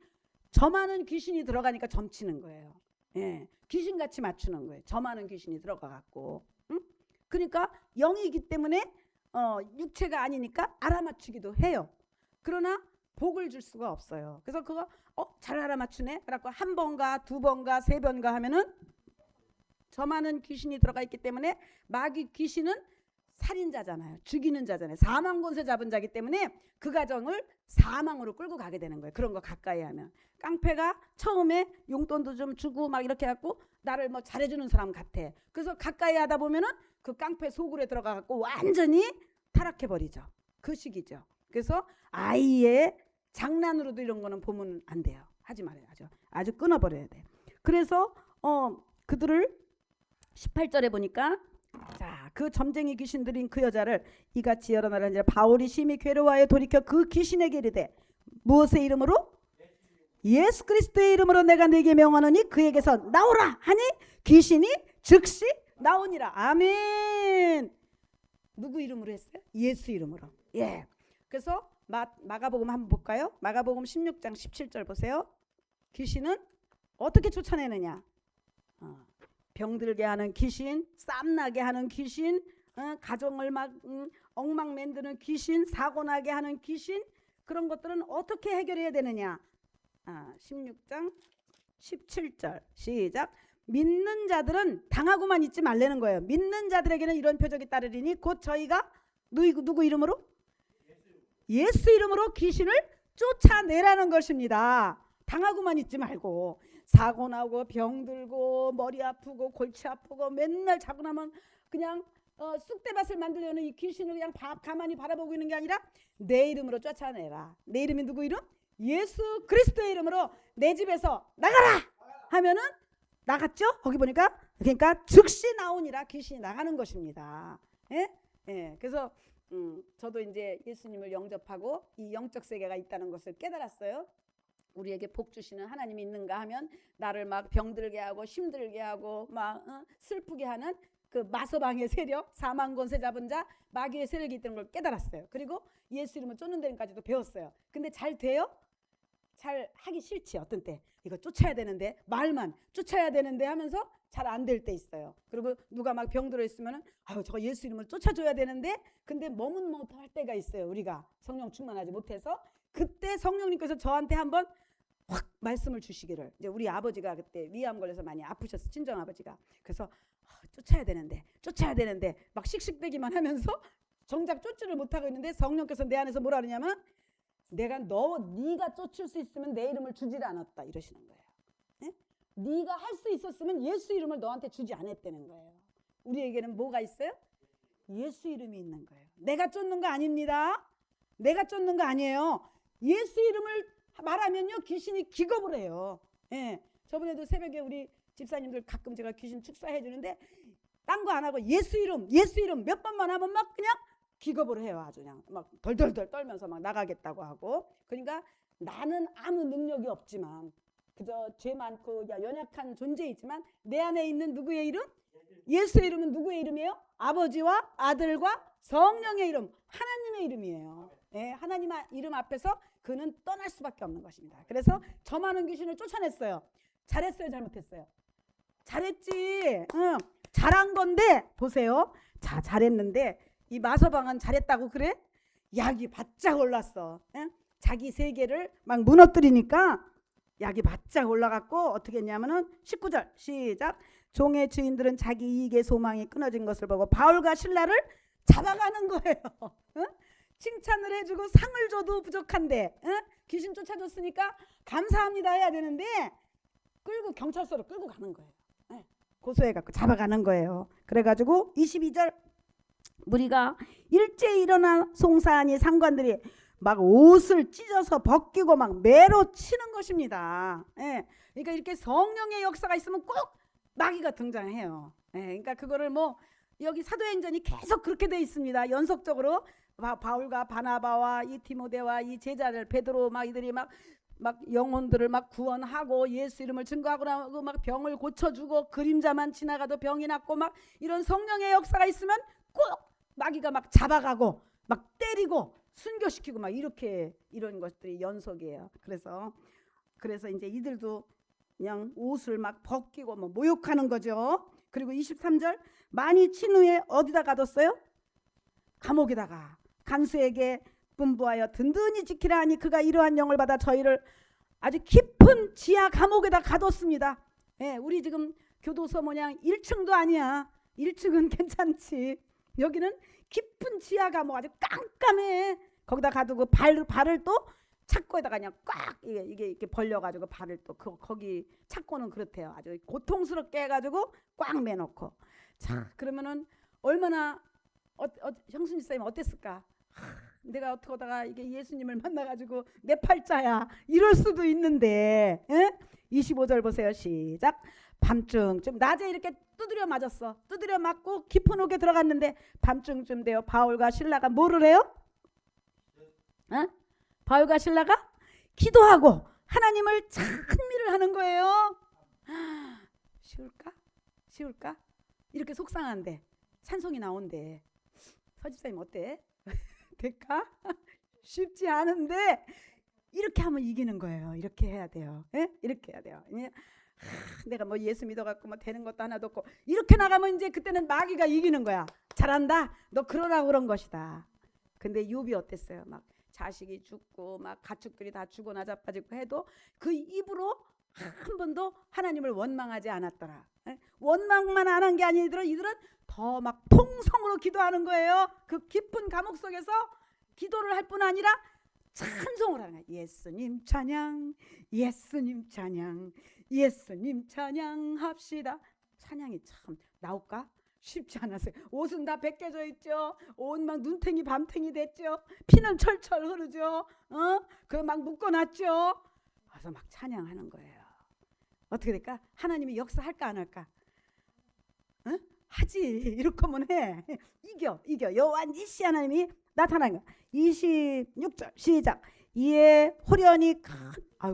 점하는 귀신이 들어가니까 점 치는 거예요. 예, 귀신같이 맞추는 거예요. 점하는 귀신이 들어가갖고. 응? 그러니까 영이기 때문에 육체가 아니니까 알아맞추기도 해요. 그러나 복을 줄 수가 없어요. 그래서 그거 잘 알아맞추네. 그래갖고 한 번가 두 번가 세 번가 하면은 점하는 귀신이 들어가 있기 때문에 마귀 귀신은 살인자잖아요. 죽이는 자잖아요. 사망 권세 잡은 자기 때문에 그 가정을 사망으로 끌고 가게 되는 거예요. 그런 거 가까이 하면. 깡패가 처음에 용돈도 좀 주고 막 이렇게 해갖고 나를 뭐 잘해주는 사람 같아. 그래서 가까이 하다 보면은 그 깡패 속으로 들어가갖고 완전히 타락해버리죠. 그 시기죠. 그래서 아이의 장난으로도 이런 거는 보면 안 돼요. 하지 말아요. 아주 끊어버려야 돼. 그래서 그들을 18절에 보니까 자, 그 점쟁이 귀신 들인 그 여자를 이같이 여러 나라 아니라 바울이 심히 괴로워하여 돌이켜 그 귀신에게 이르되 무엇의 이름으로? 예수 그리스도의 이름으로 내가 네게 명하노니 그에게서 나오라 하니 귀신이 즉시 나오니라. 아멘. 누구 이름으로 했어요? 예수 이름으로. 예. 그래서 마가복음 한번 볼까요? 마가복음 16장 17절 보세요. 귀신은 어떻게 쫓아내느냐? 병들게 하는 귀신, 쌈나게 하는 귀신, 가정을 막 엉망 만드는 귀신, 사고나게 하는 귀신, 그런 것들은 어떻게 해결해야 되느냐. 16장 17절 시작. 믿는 자들은 당하고만 있지 말라는 거예요. 믿는 자들에게는 이런 표적이 따르리니 곧 저희가 누구 이름으로? 예수 이름으로 귀신을 쫓아내라는 것입니다. 당하고만 있지 말고. 사고 나고 병들고 머리 아프고 골치 아프고 맨날 자고 나면 그냥 쑥대밭을 만들려는 이 귀신을 그냥 가만히 바라보고 있는 게 아니라 내 이름으로 쫓아내라. 내 이름이 누구 이름? 예수 그리스도의 이름으로 내 집에서 나가라 하면은 나갔죠? 거기 보니까 그러니까 즉시 나오니라 귀신이 나가는 것입니다. 예? 예. 그래서 저도 이제 예수님을 영접하고 이 영적 세계가 있다는 것을 깨달았어요. 우리에게 복 주시는 하나님이 있는가 하면 나를 막 병들게 하고 힘들게 하고 막 슬프게 하는 그 마서방의 세력, 사망 권세 잡은 자, 마귀의 세력이 있다는 걸 깨달았어요. 그리고 예수 이름을 쫓는 데까지도 배웠어요. 근데 잘 돼요? 잘 하기 싫지. 어떤 때 이거 쫓아야 되는데, 말만 쫓아야 되는데 하면서 잘 안 될 때 있어요. 그리고 누가 막 병들어 있으면은 저 예수 이름을 쫓아줘야 되는데, 근데 머뭇머뭇할 때가 있어요. 우리가 성령 충만하지 못해서. 그때 성령님께서 저한테 한번 확 말씀을 주시기를. 이제 우리 아버지가 그때 위암 걸려서 많이 아프셨어. 친정 아버지가. 그래서 쫓아야 되는데 막 씩씩대기만 하면서 정작 쫓지를 못하고 있는데 성령께서 내 안에서 뭐라 그러냐면, 네가 쫓을 수 있으면 내 이름을 주질 않았다 이러시는 거예요. 네? 네가 할 수 있었으면 예수 이름을 너한테 주지 않았다는 거예요. 우리에게는 뭐가 있어요? 예수 이름이 있는 거예요. 내가 쫓는 거 아닙니다. 내가 쫓는 거 아니에요. 예수 이름을 말하면요 귀신이 기겁을 해요. 예. 저번에도 새벽에 우리 집사님들 가끔 제가 귀신 축사해 주는데 딴 거 안 하고 예수 이름 몇 번만 하면 막 그냥 기겁을 해요. 아주 그냥 막 덜덜덜 떨면서 막 나가겠다고 하고. 그러니까 나는 아무 능력이 없지만 그저 죄 많고 연약한 존재이지만 내 안에 있는 누구의 이름? 예수의 이름은 누구의 이름이에요? 아버지와 아들과 성령의 이름, 하나님의 이름이에요. 네, 하나님 이름 앞에서 그는 떠날 수밖에 없는 것입니다. 그래서 저 많은 귀신을 쫓아냈어요. 잘했어요, 잘못했어요? 잘했지. 잘한 건데 보세요. 자, 잘했는데 이 마서방은 잘했다고 그래? 약이 바짝 올랐어. 예? 자기 세계를 막 무너뜨리니까 약이 바짝 올라갔고 어떻게 했냐면은 19절 시작. 종의 주인들은 자기 이익의 소망이 끊어진 것을 보고 바울과 실라를 잡아가는 거예요. 칭찬을 해주고 상을 줘도 부족한데 귀신 쫓아줬으니까 감사합니다 해야 되는데 끌고 경찰서로 끌고 가는 거예요. 고소해갖고 잡아가는 거예요. 그래가지고 22절 무리가 일제히 일어나 송사하니 상관들이 막 옷을 찢어서 벗기고 막 매로 치는 것입니다. 그러니까 이렇게 성령의 역사가 있으면 꼭 마귀가 등장해요. 그러니까 그거를 뭐 여기 사도행전이 계속 그렇게 돼 있습니다. 연속적으로 바울과 바나바와 이 디모데와 이 제자들 베드로 막 이들이 막 영혼들을 막 구원하고 예수 이름을 증거하고 나고 막 병을 고쳐주고 그림자만 지나가도 병이 낫고 막 이런 성령의 역사가 있으면 꼭 마귀가 막 잡아가고 막 때리고 순교시키고 막 이렇게 이런 것들이 연속이에요. 그래서 이제 이들도 그냥 옷을 막 벗기고 뭐 모욕하는 거죠. 그리고 23절 많이 친 후에 어디다 가뒀어요? 감옥에다가 간수에게 분부하여 든든히 지키라 하니 그가 이러한 영을 받아 저희를 아주 깊은 지하 감옥에다 가뒀습니다. 우리 지금 교도소 모양 1층도 아니야. 1층은 괜찮지. 여기는 깊은 지하 감옥 아주 깜깜해. 거기다 가두고 발을 또 착고에다가 그냥 꽉 이게 이렇게 벌려가지고 발을 또 거기 착고는 그렇대요. 아주 고통스럽게 해가지고 꽉 매놓고. 자 그러면은 얼마나 형수님 쌤이 어땠을까? 내가 어떻게 하다가 이게 예수님을 만나가지고 내 팔자야 이럴 수도 있는데 25절 보세요. 시작. 밤중쯤 낮에 이렇게 두드려 맞았어. 두드려 맞고 깊은 옥에 들어갔는데 밤중쯤 되어 바울과 실라가 뭐를 해요? 바울과 실라가 기도하고 하나님을 찬미를 하는 거예요. 쉬울까? 이렇게 속상한데 찬송이 나온대. 서집사님 어때? 될까? 쉽지 않은데 이렇게 하면 이기는 거예요. 이렇게 해야 돼요. 이렇게 해야 돼요. 내가 뭐 예수 믿어갖고 뭐 되는 것도 하나도 없고 이렇게 나가면 이제 그때는 마귀가 이기는 거야. 잘한다. 너 그러라고 그런 것이다. 근데 욥이 어땠어요? 막 자식이 죽고 막 가축들이 다 죽어 나자빠지고 해도 그 입으로 한 번도 하나님을 원망하지 않았더라. 원망만 안 한 게 아니더라. 이들은 더 막 통성으로 기도하는 거예요. 그 깊은 감옥 속에서 기도를 할 뿐 아니라 찬송을 하는 거예요. 예수님 찬양, 예수님 찬양, 예수님 찬양합시다. 찬양이 참 나올까? 쉽지 않았어요. 옷은 다 벗겨져 있죠. 온 막 눈탱이 밤탱이 됐죠. 피는 철철 흐르죠. 그거 막 묶어놨죠. 그래서 막 찬양하는 거예요. 어떻게 될까? 하나님이 역사할까 안 할까? 하지. 이렇게 하면 해. 이겨. 여호와 니시 하나님이 나타나는 거야. 26절 시작. 이에 호련히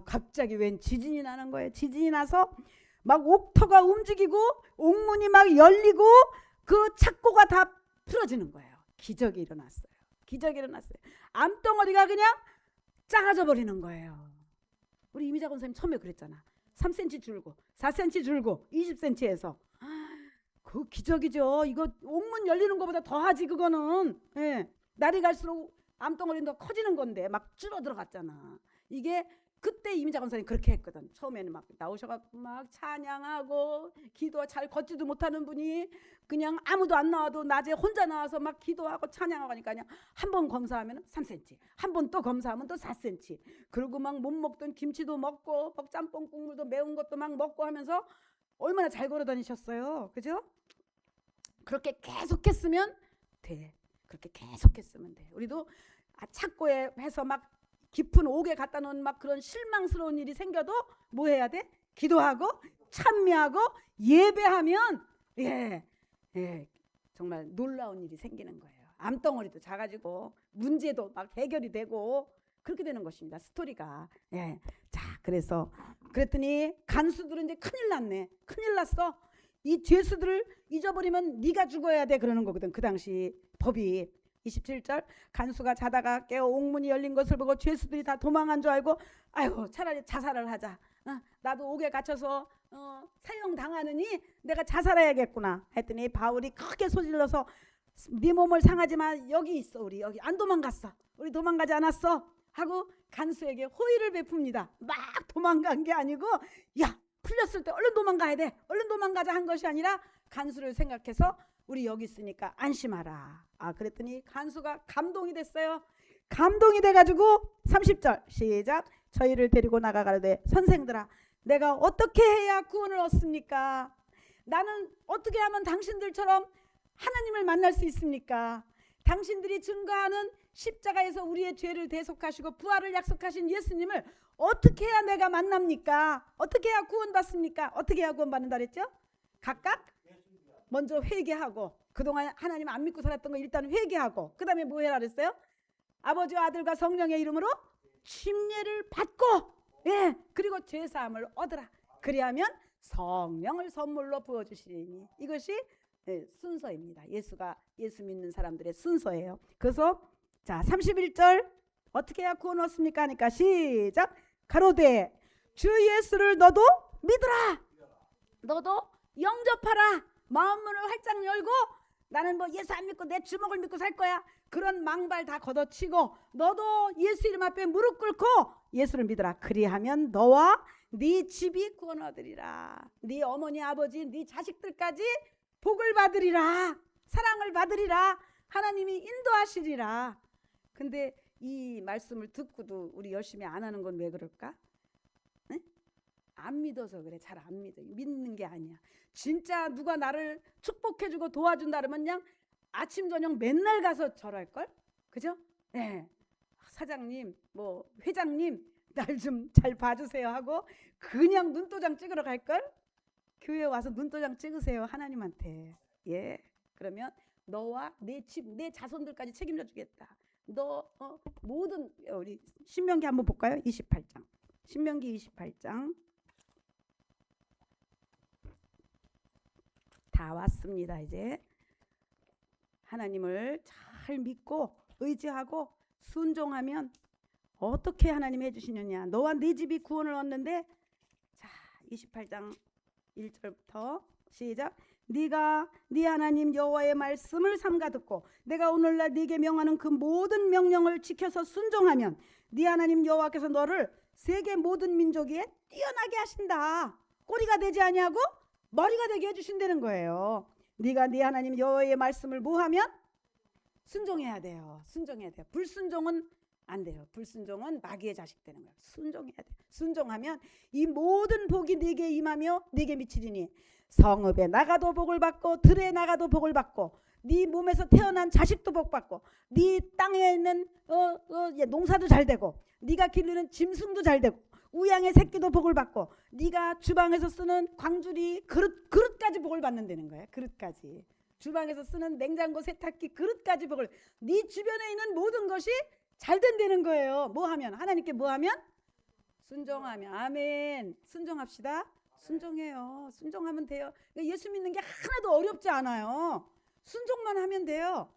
갑자기 웬 지진이 나는 거예요. 지진이 나서 막 옥터가 움직이고 옥문이 막 열리고 그 착고가 다 풀어지는 거예요. 기적이 일어났어요. 암덩어리가 그냥 작아져 버리는 거예요. 우리 이미자 권사님 처음에 그랬잖아. 3cm 줄고 4cm 줄고 20cm에서 그 기적이죠. 이거 옥문 열리는 것보다 더하지 그거는. 예. 날이 갈수록 암덩어리는 더 커지는 건데 막 줄어들어갔잖아. 이게 그때 이미자 권사님 그렇게 했거든. 처음에는 막 나오셔갖고 막 찬양하고 기도 잘 걷지도 못하는 분이 그냥 아무도 안 나와도 낮에 혼자 나와서 막 기도하고 찬양하고 하니까 그냥 한 번 검사하면 3cm, 한 번 또 검사하면 또 4cm. 그리고 막 못 먹던 김치도 먹고 막 짬뽕 국물도 매운 것도 막 먹고 하면서 얼마나 잘 걸어 다니셨어요. 그죠? 그렇게 계속했으면 돼. 그렇게 계속했으면 돼. 우리도 착고에 해서 막 깊은 옥에 갖다 놓은 막 그런 실망스러운 일이 생겨도 뭐 해야 돼? 기도하고 찬미하고 예배하면 정말 놀라운 일이 생기는 거예요. 암덩어리도 작아지고 문제도 막 해결이 되고 그렇게 되는 것입니다. 스토리가. 자, 그랬더니 간수들은 이제 큰일 났네. 큰일 났어. 이 죄수들을 잊어버리면 네가 죽어야 돼 그러는 거거든. 그 당시 법이. 27절 간수가 자다가 깨어 옥문이 열린 것을 보고 죄수들이 다 도망한 줄 알고 아이고 차라리 자살을 하자. 나도 옥에 갇혀서 사형당하느니 내가 자살해야겠구나 했더니 바울이 크게 소질러서 네 몸을 상하지만 여기 있어. 우리 여기 안 도망갔어. 우리 도망가지 않았어 하고 간수에게 호의를 베풉니다. 막 도망간 게 아니고 야 풀렸을 때 얼른 도망가야 돼. 얼른 도망가자 한 것이 아니라 간수를 생각해서 우리 여기 있으니까 안심하라. 그랬더니 간수가 감동이 됐어요. 감동이 돼가지고 30절 시작. 저희를 데리고 나가가되 선생들아 내가 어떻게 해야 구원을 얻습니까? 나는 어떻게 하면 당신들처럼 하나님을 만날 수 있습니까? 당신들이 증거하는 십자가에서 우리의 죄를 대속하시고 부활을 약속하신 예수님을 어떻게 해야 내가 만납니까? 어떻게 해야 구원받습니까? 어떻게 해야 구원받는다 그랬죠? 각각 먼저 회개하고 그동안 하나님 안 믿고 살았던 거 일단 회개하고 그 다음에 뭐 해라 그랬어요? 아버지와 아들과 성령의 이름으로 침례를 받고 그리고 죄사함을 얻으라. 그리하면 성령을 선물로 부어주시니 이것이 순서입니다. 예수 믿는 사람들의 순서예요. 그래서 자 31절 어떻게 해야 구원 얻습니까 하니까 시작. 가로되 주 예수를 너도 믿으라. 너도 영접하라. 마음문을 활짝 열고 나는 뭐 예수 안 믿고 내 주먹을 믿고 살 거야. 그런 망발 다 걷어치고 너도 예수 이름 앞에 무릎 꿇고 예수를 믿으라. 그리하면 너와 네 집이 구원 얻으리라. 네 어머니 아버지 네 자식들까지 복을 받으리라. 사랑을 받으리라. 하나님이 인도하시리라. 근데 이 말씀을 듣고도 우리 열심히 안 하는 건 왜 그럴까? 안 믿어서 그래. 잘 안 믿어. 믿는 게 아니야. 진짜 누가 나를 축복해주고 도와준다 그러면 그냥 아침 저녁 맨날 가서 절할걸? 그죠? 사장님 뭐 회장님 날 좀 잘 봐주세요 하고 그냥 눈도장 찍으러 갈걸? 교회 와서 눈도장 찍으세요 하나님한테. 그러면 너와 내 집 내 자손들까지 책임져 주겠다. 너 모든 우리 신명기 한번 볼까요? 28장 신명기 28장 다 왔습니다. 이제 하나님을 잘 믿고 의지하고 순종하면 어떻게 하나님 해주시느냐. 너와 네 집이 구원을 얻는데 자 28장 1절부터 시작. 네가 네 하나님 여호와의 말씀을 삼가 듣고 내가 오늘날 네게 명하는 그 모든 명령을 지켜서 순종하면 네 하나님 여호와께서 너를 세계 모든 민족 위에 뛰어나게 하신다. 꼬리가 되지 아니하고 머리가 되게 해주신다는 거예요. 네가 네 하나님 여호와의 말씀을 뭐하면? 순종해야 돼요. 순종해야 돼요. 불순종은 안 돼요. 불순종은 마귀의 자식 되는 거예요. 순종해야 돼요. 순종하면 이 모든 복이 네게 임하며 네게 미치리니 성읍에 나가도 복을 받고 들에 나가도 복을 받고 네 몸에서 태어난 자식도 복 받고 네 땅에 있는 농사도 잘 되고 네가 기르는 짐승도 잘 되고 우양의 새끼도 복을 받고 네가 주방에서 쓰는 광주리 그릇까지 복을 받는다는 거예요. 그릇까지. 주방에서 쓰는 냉장고 세탁기 그릇까지 복을 네 주변에 있는 모든 것이 잘 된다는 거예요. 뭐 하면? 하나님께 뭐 하면? 순종하면. 아멘. 순종합시다. 순종해요. 순종하면 돼요. 예수 믿는 게 하나도 어렵지 않아요. 순종만 하면 돼요.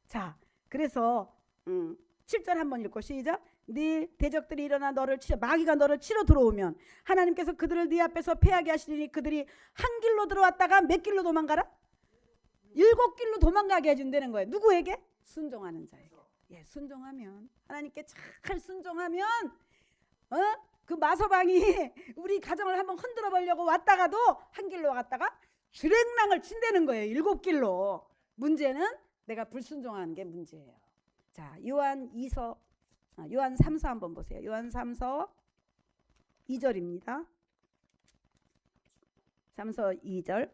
자, 그래서 7절 한번 읽고 시작. 네 대적들이 일어나 너를 치러 마귀가 너를 치러 들어오면 하나님께서 그들을 네 앞에서 패하게 하시리니 그들이 한 길로 들어왔다가 몇 길로 도망가라? 7길로 도망가게 해준다는 거예요. 누구에게? 순종하는 자에게. 예, 순종하면 하나님께 잘 순종하면 그 마서방이 우리 가정을 한번 흔들어 보려고 왔다가도 한 길로 갔다가 주랭랑을 친다는 거예요. 7길로. 문제는 내가 불순종하는 게 문제예요. 자, 요한 3서 한번 보세요. 요한 3서 2절입니다. 3서 2절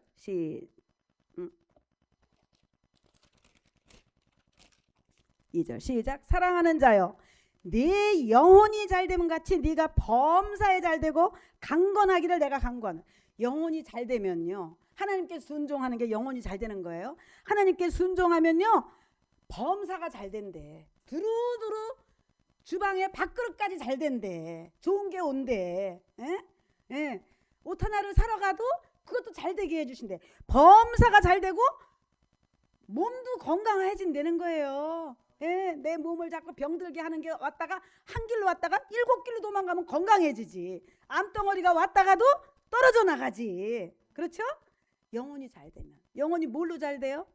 2절 시작. 사랑하는 자여 네 영혼이 잘되면 같이 네가 범사에 잘되고 강건하기를 내가 강권. 영혼이 잘되면요 하나님께 순종하는 게 영혼이 잘되는 거예요. 하나님께 순종하면요 범사가 잘된대. 두루두루 주방에 밥그릇까지 잘된대. 좋은 게 온대. 예? 옷 하나를 사러 가도 그것도 잘되게 해주신대. 범사가 잘되고 몸도 건강해진다는 거예요. 예, 내 몸을 자꾸 병들게 하는 게 왔다가 한 길로 왔다가 7길로 도망가면 건강해지지. 암덩어리가 왔다가도 떨어져 나가지. 그렇죠? 영혼이 잘 되면. 영혼이 뭘로 잘 돼요?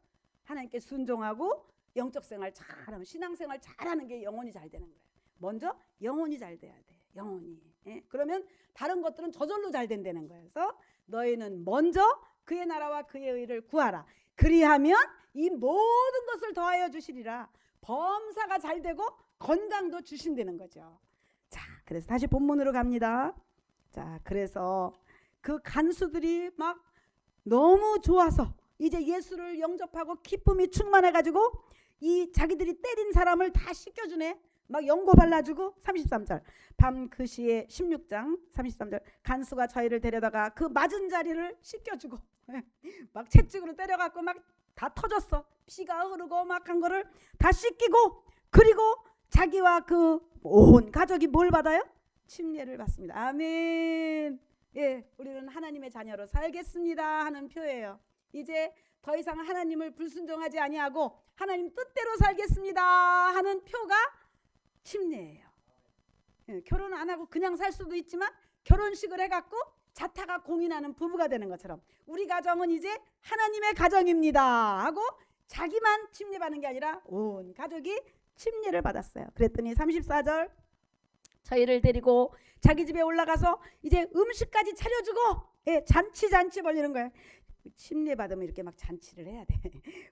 하나님께 순종하고 영적 생활 잘하면 신앙생활 잘하는 게 영혼이 잘 되는 거예요. 먼저 영혼이 잘 돼야 돼. 영혼이. 예? 그러면 다른 것들은 저절로 잘 된다는 거예요. 그래서 너희는 먼저 그의 나라와 그의 의를 구하라. 그리하면 이 모든 것을 더하여 주시리라. 범사가 잘 되고 건강도 주신다는 거죠. 자, 그래서 다시 본문으로 갑니다. 자, 그래서 그 간수들이 막 너무 좋아서 이제 예수를 영접하고 기쁨이 충만해가지고 이 자기들이 때린 사람을 다 씻겨주네. 막 연고 발라주고 33절 밤 그 시에 16장 33절 간수가 저희를 데려다가 그 맞은 자리를 씻겨주고 막 채찍으로 때려갖고 막 다 터졌어. 피가 흐르고 막 한 거를 다 씻기고 그리고 자기와 그 온 가족이 뭘 받아요? 침례를 받습니다. 아멘. 예, 우리는 하나님의 자녀로 살겠습니다 하는 표예요. 이제 더 이상 하나님을 불순종하지 아니하고 하나님 뜻대로 살겠습니다 하는 표가 침례예요. 예, 결혼 안 하고 그냥 살 수도 있지만 결혼식을 해갖고 자타가 공인하는 부부가 되는 것처럼 우리 가정은 이제 하나님의 가정입니다 하고 자기만 침례받는 게 아니라 온 가족이 침례를 받았어요. 그랬더니 34절 저희를 데리고 자기 집에 올라가서 이제 음식까지 차려주고 예, 잔치 벌리는 거예요. 침례 받으면 이렇게 막 잔치를 해야 돼.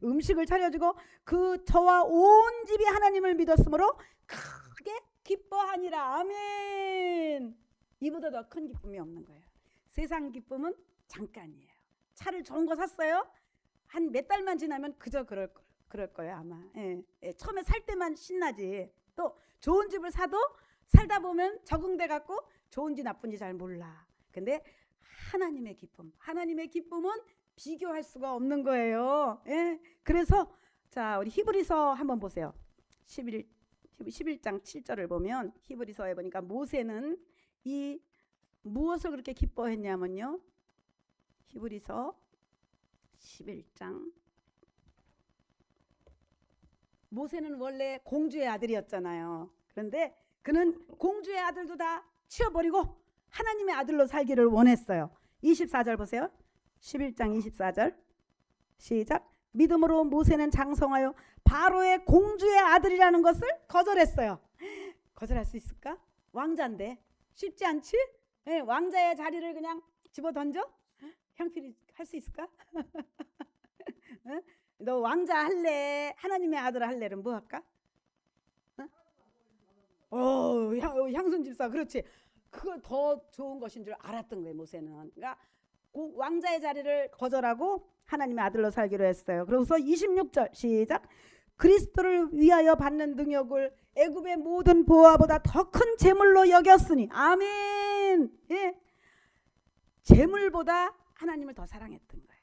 음식을 차려주고 그 저와 온 집이 하나님을 믿었으므로 크게 기뻐하니라. 아멘. 이보다 더 큰 기쁨이 없는 거예요. 세상 기쁨은 잠깐이에요. 차를 좋은 거 샀어요. 한 몇 달만 지나면 그저 그럴 거예요 아마. 예, 예, 처음에 살 때만 신나지. 또 좋은 집을 사도 살다 보면 적응돼 갖고 좋은지 나쁜지 잘 몰라. 근데 하나님의 기쁨은 비교할 수가 없는 거예요. 예, 그래서 자 우리 히브리서 한번 보세요. 11장 7절을 보면 히브리서에 보니까 모세는 이 무엇을 그렇게 기뻐했냐면요. 히브리서 11장 모세는 원래 공주의 아들이었잖아요. 그런데 그는 공주의 아들도 다 치워버리고 하나님의 아들로 살기를 원했어요. 24절 보세요. 11장 24절 시작. 믿음으로 모세는 장성하여 바로의 공주의 아들이라는 것을 거절했어요. 거절할 수 있을까? 왕자인데 쉽지 않지? 네, 왕자의 자리를 그냥 집어 던져? 향필이 할 수 있을까? 응? 너 왕자 할래? 하나님의 아들 할래는 뭐 할까? 향순 집사 그렇지. 그거 더 좋은 것인 줄 알았던 거예요. 모세는. 그러니까 왕자의 자리를 거절하고 하나님의 아들로 살기로 했어요. 그래서 26절 시작. 그리스도를 위하여 받는 능력을 애굽의 모든 보화보다 더 큰 재물로 여겼으니 아멘. 예. 재물보다 하나님을 더 사랑했던 거예요.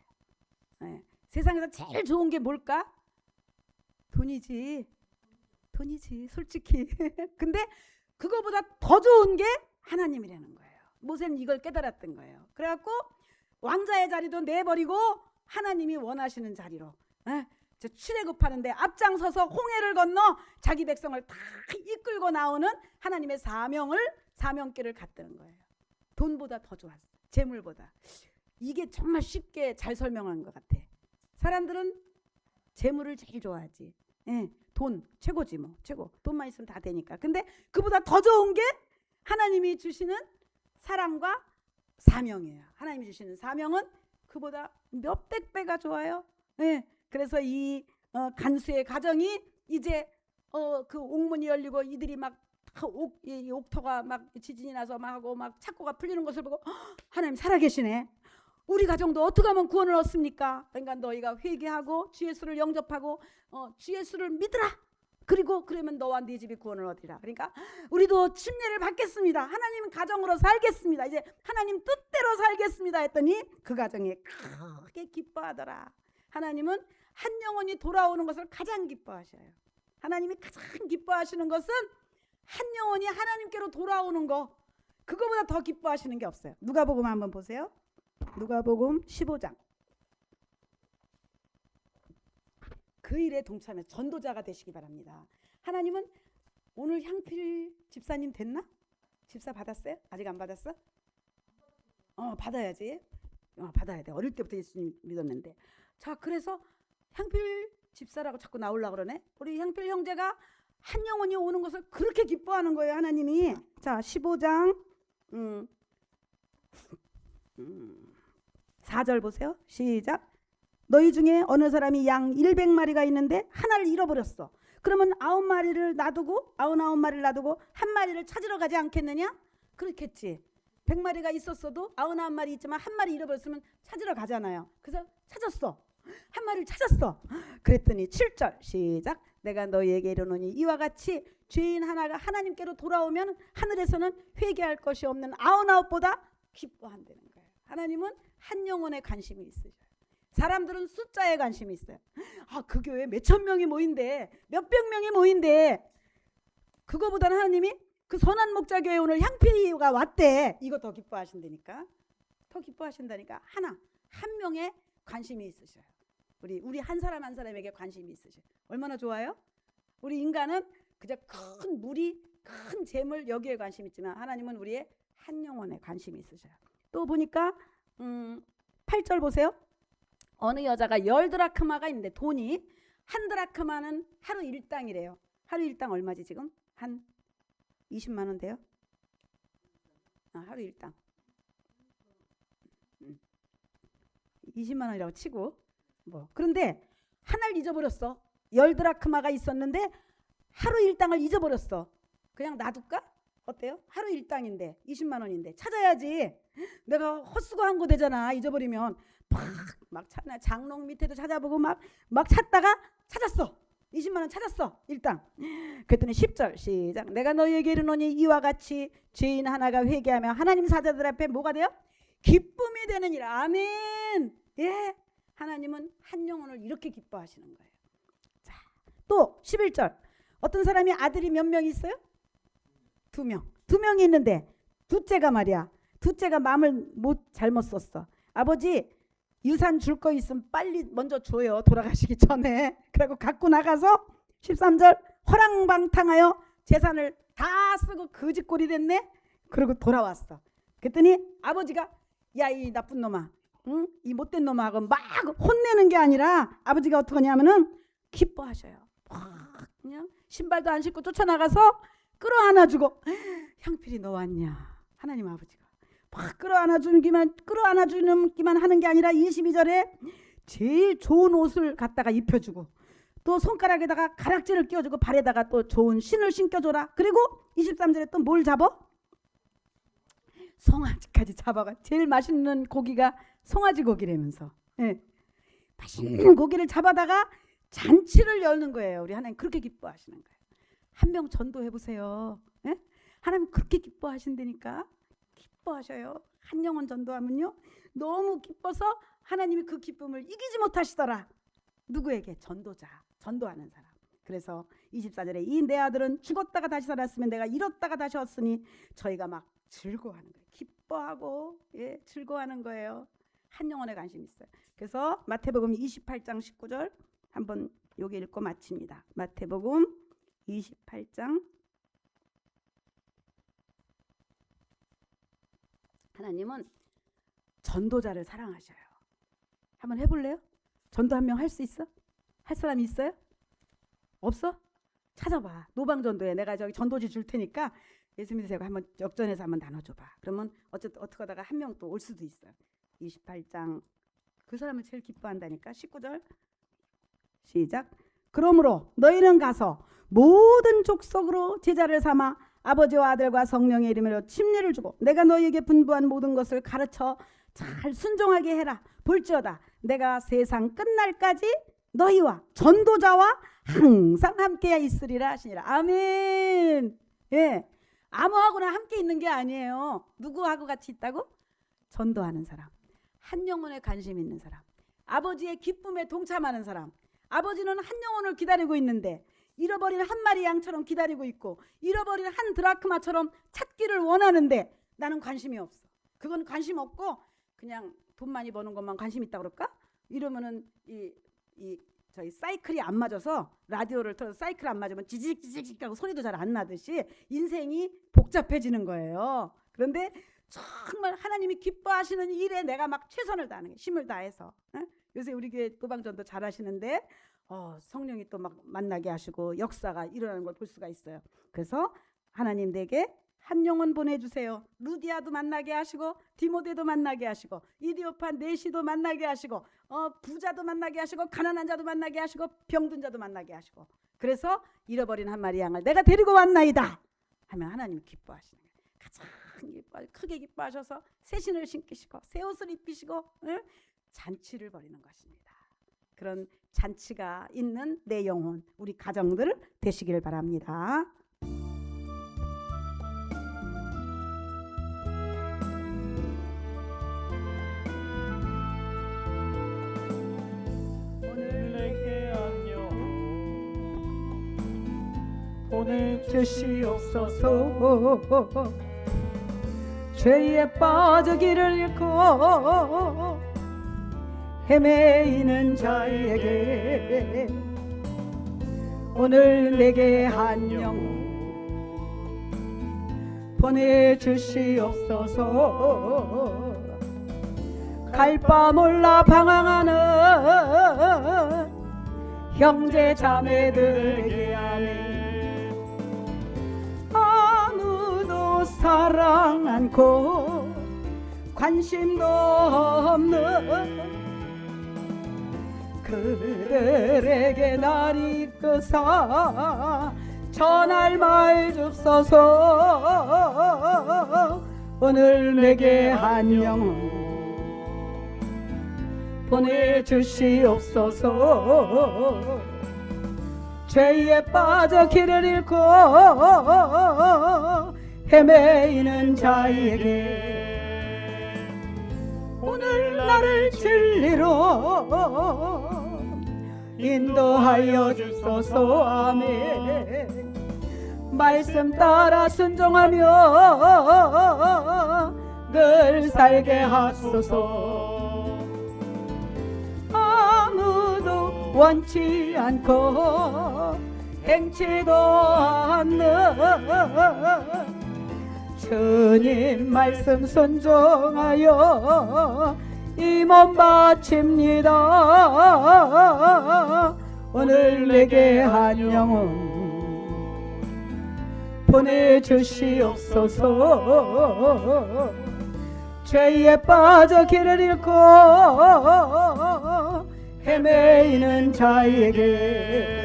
예. 세상에서 제일 좋은 게 뭘까? 돈이지 솔직히. 근데 그거보다 더 좋은 게 하나님이라는 거예요. 모세는 이걸 깨달았던 거예요. 그래갖고 왕자의 자리도 내버리고 하나님이 원하시는 자리로 출애굽하는데 앞장서서 홍해를 건너 자기 백성을 다 이끌고 나오는 하나님의 사명길을 갔다는 거예요. 돈보다 더 좋았어. 재물보다. 이게 정말 쉽게 잘 설명한 것 같아. 사람들은 재물을 제일 좋아하지. 예, 돈 최고지 뭐. 최고. 돈만 있으면 다 되니까. 근데 그보다 더 좋은 게 하나님이 주시는 사랑과 사명이에요. 하나님이 주시는 사명은 그보다 몇백 배가 좋아요. 예. 그래서 이 간수의 가정이 이제 그 옥문이 열리고 이들이 막 이 옥토가 막 지진이 나서 막 하고 막 착고가 풀리는 것을 보고 하나님 살아계시네. 우리 가정도 어떻게 하면 구원을 얻습니까? 그러니까 너희가 회개하고 주 예수를 영접하고 주 예수를 믿으라. 그리고 그러면 너와 네 집이 구원을 얻으리라. 그러니까 우리도 침례를 받겠습니다. 하나님 가정으로 살겠습니다. 이제 하나님 뜻대로 살겠습니다 했더니 그 가정이 크게 기뻐하더라. 하나님은 한 영혼이 돌아오는 것을 가장 기뻐하셔요. 하나님이 가장 기뻐하시는 것은 한 영혼이 하나님께로 돌아오는 거. 그거보다 더 기뻐하시는 게 없어요. 누가복음 한번 보세요. 누가복음 15장. 그 일에 동참해 전도자가 되시기 바랍니다. 하나님은 오늘 향필 집사님 됐나? 집사 받았어요? 아직 안 받았어? 받아야지. 받아야 돼. 어릴 때부터 예수님 믿었는데. 자, 그래서 향필 집사라고 자꾸 나오려고 그러네. 우리 향필 형제가 한 영혼이 오는 것을 그렇게 기뻐하는 거예요. 하나님이. 자, 15장 4절 보세요. 시작. 너희 중에 어느 사람이 양 100마리가 있는데 하나를 잃어버렸어. 그러면 9마리를 놔두고 99마리를 놔두고 한 마리를 찾으러 가지 않겠느냐? 그렇겠지. 100마리가 있었어도 99마리 있지만 한 마리 잃어버렸으면 찾으러 가잖아요. 그래서 찾았어. 한 마리를 찾았어. 그랬더니 7절 시작. 내가 너희에게 이르노니 이와 같이 죄인 하나가 하나님께로 돌아오면 하늘에서는 회개할 것이 없는 99보다 기뻐한다는 거예요. 하나님은 한 영혼에 관심이 있으셔요. 사람들은 숫자에 관심이 있어요. 그 교회에 몇천 명이 모인대, 몇백 명이 모인대. 그거보다는 하나님이 그 선한 목자 교회 오늘 향필이가 왔대. 이거 더 기뻐하신다니까. 더 기뻐하신다니까. 한 명에 관심이 있으셔요. 우리 한 사람 한 사람에게 관심이 있으셔요. 얼마나 좋아요? 우리 인간은 그저 큰 무리, 큰 재물 여기에 관심 있지만 하나님은 우리의 한 영혼에 관심이 있으셔요. 또 보니까 8절 보세요. 어느 여자가 10드라크마가 있는데 돈이 한 드라크마는 하루 일당이래요. 하루 일당 얼마지 지금? 한 20만 원 돼요? 하루 일당 20만 원이라고 치고 뭐. 그런데 하나를 잊어버렸어. 10드라크마가 있었는데 하루 일당을 잊어버렸어. 그냥 놔둘까? 어때요? 하루 일당인데 20만 원인데 찾아야지. 내가 헛수고한 거 되잖아. 잊어버리면 막 장롱 밑에도 찾아보고 막 찾다가 찾았어. 20만 원 찾았어. 일당. 그랬더니 10절 시작. 내가 너희에게 이르노니 이와 같이 죄인 하나가 회개하며 하나님 사자들 앞에 뭐가 돼요? 기쁨이 되느니라. 아멘. 예. 하나님은 한 영혼을 이렇게 기뻐하시는 거예요. 자, 또 11절. 어떤 사람이 아들이 몇 명 있어요? 2명. 2명이 있는데 둘째가 말이야. 둘째가 마음을 잘못 썼어. 아버지 유산 줄 거 있으면 빨리 먼저 줘요. 돌아가시기 전에. 그리고 갖고 나가서 13절 허랑방탕하여 재산을 다 쓰고 거지꼴이 됐네. 그리고 돌아왔어. 그랬더니 아버지가 야 이 나쁜 놈아, 응? 이 못된 놈아 하고 막 혼내는 게 아니라 아버지가 어떻게 하냐면은 기뻐하셔요. 막 그냥 신발도 안 신고 쫓아나가서 끌어안아주고, 향필이 너 왔냐? 하나님 아버지가 막 끌어안아주기만 하는 게 아니라 22절에 제일 좋은 옷을 갖다가 입혀주고, 또 손가락에다가 가락지를 끼워주고, 발에다가 또 좋은 신을 신겨줘라. 그리고 23절에 또 뭘 잡아? 송아지까지 잡아가. 제일 맛있는 고기가 송아지 고기라면서, 예. 맛있는 고기를 잡아다가 잔치를 여는 거예요. 우리 하나님 그렇게 기뻐하시는 거예요. 한 명 전도해 보세요. 예? 하나님 그렇게 기뻐하신다니까. 기뻐하셔요. 한 영혼 전도하면요 너무 기뻐서 하나님이 그 기쁨을 이기지 못하시더라. 누구에게? 전도자, 전도하는 사람. 그래서 24절에 이 내 아들은 죽었다가 다시 살았으면 내가 잃었다가 다시 왔으니 저희가 막 즐거워하는 거예요. 기뻐하고, 예, 즐거워하는 거예요. 한 영혼에 관심이 있어요. 그래서 마태복음 28장 19절 한번 여기 읽고 마칩니다. 마태복음 28장. 하나님은 전도자를 사랑하셔요. 한번 해볼래요? 전도 한 명 할 수 있어? 할 사람이 있어요? 없어? 찾아봐. 노방전도에 내가 저기 전도지 줄 테니까 예수 믿으세요. 한번 역전해서 한번 나눠줘봐. 그러면 어쨌든 어떻게 하다가 한 명 또 올 수도 있어요. 28장 그 사람을 제일 기뻐한다니까. 19절 시작. 그러므로 너희는 가서 모든 족속으로 제자를 삼아 아버지와 아들과 성령의 이름으로 침례를 주고 내가 너희에게 분부한 모든 것을 가르쳐 잘 순종하게 해라. 볼지어다 내가 세상 끝날까지 너희와 전도자와 항상 함께 있으리라 하시니라. 아멘. 예, 아무하고나 함께 있는 게 아니에요. 누구하고 같이 있다고? 전도하는 사람, 한 영혼에 관심 있는 사람, 아버지의 기쁨에 동참하는 사람. 아버지는 한 영혼을 기다리고 있는데 잃어버린 한 마리 양처럼 기다리고 있고, 잃어버린 한 드라크마처럼 찾기를 원하는데 나는 관심이 없어. 그건 관심 없고 그냥 돈 많이 버는 것만 관심 있다 그럴까? 이러면은 저희 사이클이 안 맞아서, 라디오를 틀어서 사이클 안 맞으면 지직지직 하고 소리도 잘 안 나듯이 인생이 복잡해지는 거예요. 그런데 정말 하나님이 기뻐하시는 일에 내가 막 최선을 다하는 게, 힘을 다해서. 요새 우리 교회 노방전도 잘 하시는데 성령이 또 막 만나게 하시고 역사가 일어나는 걸 볼 수가 있어요. 그래서 하나님 내게 한 영혼 보내주세요. 루디아도 만나게 하시고, 디모데도 만나게 하시고, 이디오판 네시도 만나게 하시고, 부자도 만나게 하시고, 가난한 자도 만나게 하시고, 병든 자도 만나게 하시고. 그래서 잃어버린 한 마리 양을 내가 데리고 왔나이다 하면 하나님이 기뻐하시는 거예요. 가장 크게 기뻐하셔서 새 신을 신기시고 새 옷을 입히시고, 잔치를 벌이는 것입니다. 그런 잔치가 있는 내 영혼, 우리 가정들 되시길 바랍니다. 보내주시옵소서. 죄에 빠져 길을 잃고 헤매이는 자에게 오늘 내게 한 영혼 보내주시옵소서. 갈 바 몰라 방황하는 형제 자매들에게 아멘. 아무도 사랑 않고 관심도 없는 그들에게 날 이끄사 전할 말 줍소서. 오늘 내게 한 영혼 보내주시옵소서. 죄에 빠져 길을 잃고 헤매이는 자에게 오늘 나를 진리로 인도하여 주소서. 아멘. 말씀 따라 순종하며 늘 살게 하소서. 아무도 원치 않고 행치도 않는 주님 말씀 순종하여 이 몸 바칩니다. 오늘 내게 한 영혼 보내주시옵소서. 죄에 빠져 길을 잃고 헤매이는 자에게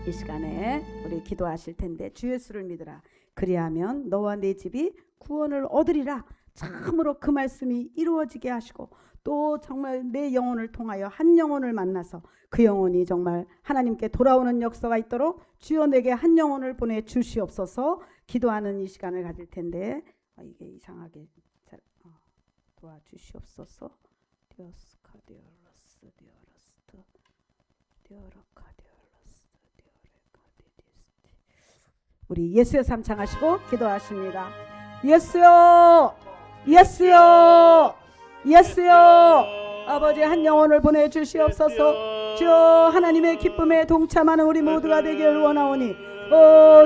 이 시간에 우리 기도하실 텐데, 주 예수를 믿으라 그리하면 너와 네 집이 구원을 얻으리라. 참으로 그 말씀이 이루어지게 하시고, 또 정말 내 영혼을 통하여 한 영혼을 만나서 그 영혼이 정말 하나님께 돌아오는 역사가 있도록 주여 내게 한 영혼을 보내주시옵소서. 기도하는 이 시간을 가질 텐데, 이게 이상하게 잘 도와주시옵소서. 우리 예수의 삶 창하시고 기도하십니다. 예수여, 예수여, 예수여, 아버지 한 영혼을 보내주시옵소서. 주여 하나님의 기쁨에 동참하는 우리 모두가 되길 원하오니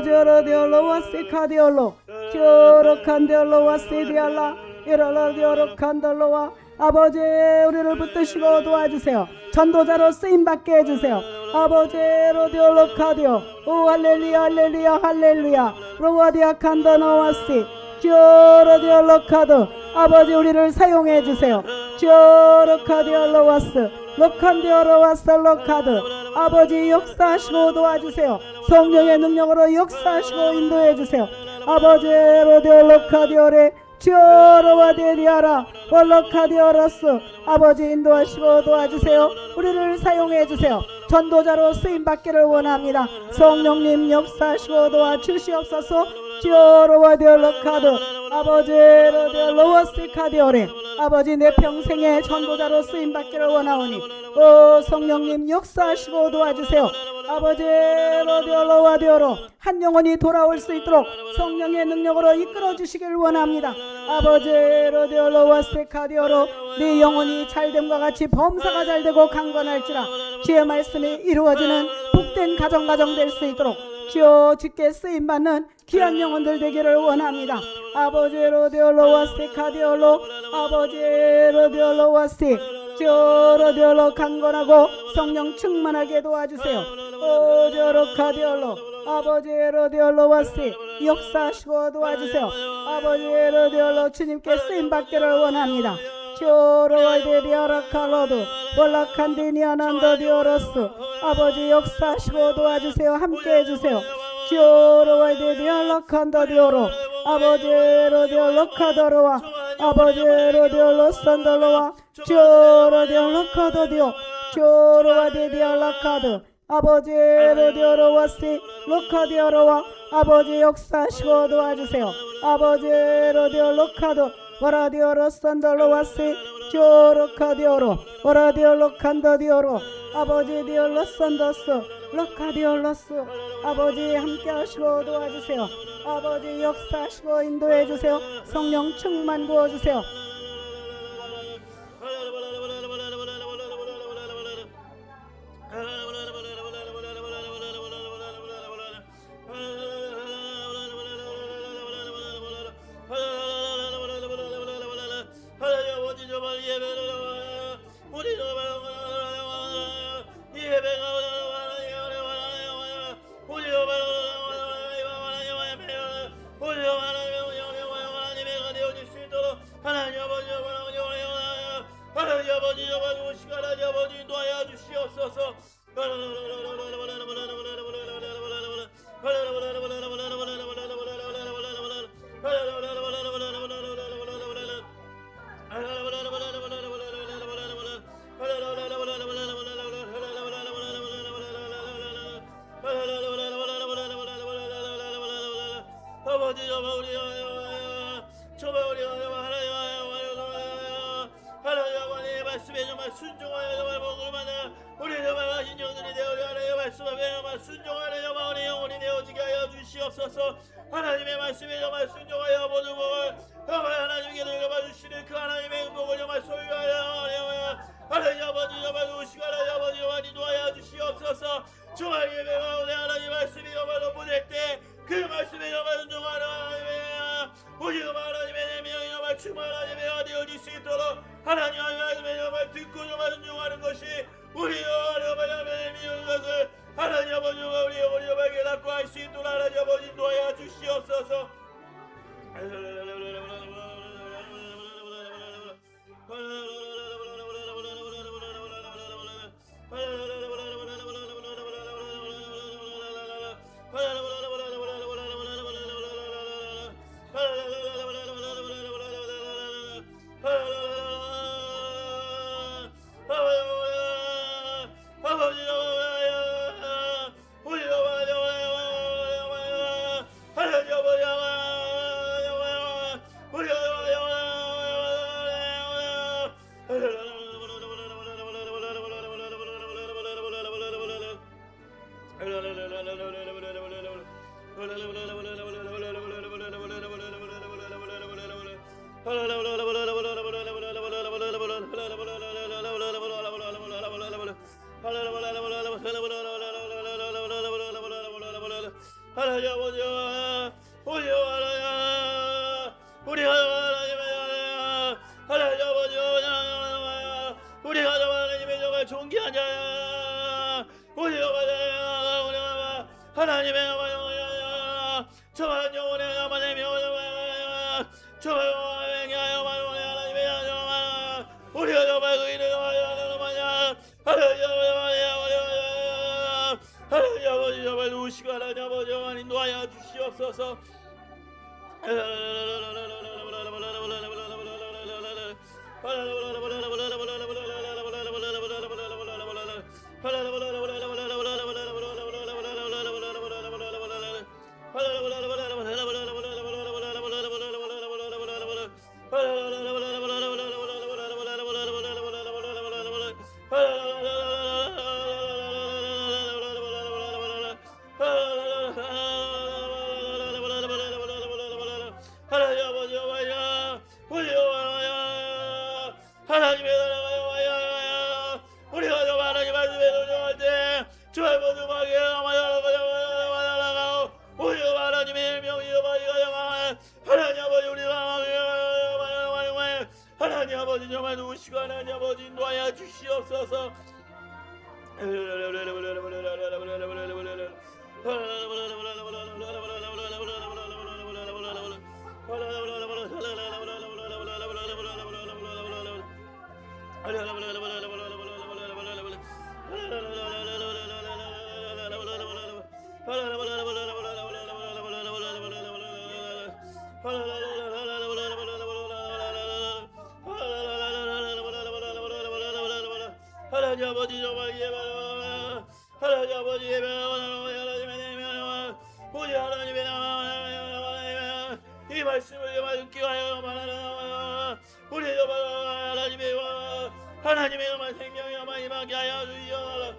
저러디올로 와세카디올로 저러칸디올로 와세디알라 이러라디오로칸돌로와 아버지 우리를 붙드시고 도와주세요. 전도자로 쓰임받게 해주세요. 아버지 로디올로카디오 오 할렐루야 할렐루야 할렐루야 로와디아 칸다노와시 저러디올로카드 아버지 우리를 사용해 주세요. 저러카디올로와스 로칸디올로와스 로카드 아버지 역사하시고 도와주세요. 성령의 능력으로 역사하시고 인도해 주세요. 아버지 로디올로카디오레 저러와데리아라 월로카디오로스 아버지 인도하시고 도와주세요. 우리를 사용해 주세요. 전도자로 쓰임받기를 원합니다. 성령님 역사하시고 도와주시옵소서. 저러와데올로카드 아버지 로디올로와스카디오레 아버지 내 평생의 전도자로 쓰임받기를 원하오니 성령님 역사하시고 도와주세요. 아버지 로디올로와디오로 한 영혼이 돌아올 수 있도록 성령의 능력으로 이끌어 주시길 원합니다. 아버지 로디올로와스카디오로 네 영혼이 잘됨과 같이 범사가 잘되고 강건할지라 주의 말씀이 이루어지는 복된 가정 될 수 있도록 주여 주께 쓰임받는 귀한 영혼들 되기를 원합니다. 아버지 로디올로와스카디오로 아버지 로디올로와스 저러디올로 강건하고 성령 충만하게 도와주세요. 저러카디올로 아버지 로디올로와스 역사하시고 도와주세요. 아버지 로디올로 주님께 쓰임받기를 원합니다. 저러와이데리아라칼로드 볼라칸디니아난더디오로스 아버지 역사하시고 도와주세요. 함께 해주세요. 저러와이데리아라칸더디오로 아버지 로디올로카더로와 아버지 로디올로산더로와 저러디올로카더디오 저러와데디알라카드 아버지 로디오로와시 로카디오로와 아버지 역사하시고 도와주세요. 아버지 로디올로카드 와라디오로산더로와시 저로카디오로 와라디올로칸더디오로 아버지 디올로산더스 로카디올로스 아버지 함께 하시고 도와주세요. 아버지 역사하시고 인도해 주세요. 성령 충만 부어주세요. 말씀에 정말 순종하여 정말 복을받아 우리 정말 하신 영들이 되어려 하나님의 말씀 앞에 정말 순종하여 정말 우리 영혼이 되어지게 하여 주시옵소서. 하나님의 말씀에 정말 순종하여 모든 복을 정말 하나님께 돌려봐 주시는 그 하나님의 은복을 정말 소유하여 하나님 아버지 정말 우시가 하나님 아버지 정말 인도하여 주시옵소서. 정말 예배가 오늘 하나님 말씀이 정말 보낼 때 그 말씀에 정말 순종하여 하나님 말씀에 정말 듣고 정말 순종하는 것이 우리가 정말 믿는 것을 하나님 아버지 우리 정말 깨닫고 할 수 있도록 하나님 아버지 인도하여 주시옵소서. 하나님 아버지 우리가 하나님의 정말 존귀한 자야. 하나님의 정말 영혼의 하나님의 정말 하나님의 우리가 정말 의인을 하나님 아버지 정말 누우시고 하나님 아버지 정말 인도하여 주시옵소서. 하나님 아버지 하나님의 나라가 우리가 좀 하나님 말씀에 도전할 때 주의 모든 마귀에 나가고 우리가 하나님의 일명이여 하나님 아버지 우리가 하나님 아버지 정말 누우시고 하나님 아버지 인도하여 주시옵소서. 하나님 아버지 정말 예배하라. 하나님 아버지 예배하라. 우리 하나님의 이 말씀을 정말 듣게 하여 말하라. 우리 정말 하나님의 정말 생명이 정말 임하게 하여 주시옵소서.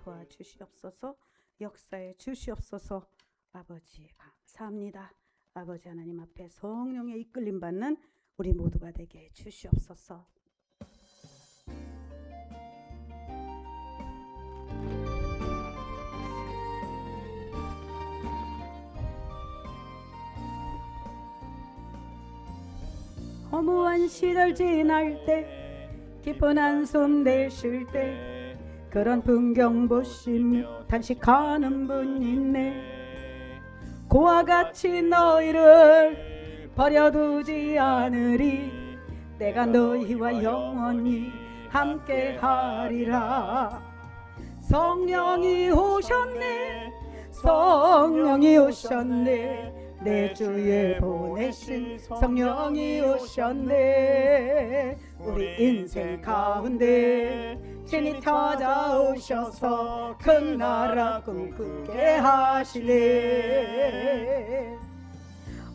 도와주시옵소서. 역사에 주시옵소서. 아버지 감사합니다. 아버지 하나님 앞에 성령의 이끌림 받는 우리 모두가 되게 주시옵소서. 허무한 시절 지날 때 깊은 한숨 내쉴 때 그런 풍경 보시며 탄식하는 분 있네. 고와 같이 너희를 버려두지 않으리. 내가 너희와 영원히 함께하리라. 성령이 오셨네. 성령이 오셨네. 내 주에 보내신 성령이 오셨네. 우리 인생 가운데 신이 찾아오셔서 큰 나라 꿈꾸게 하시네.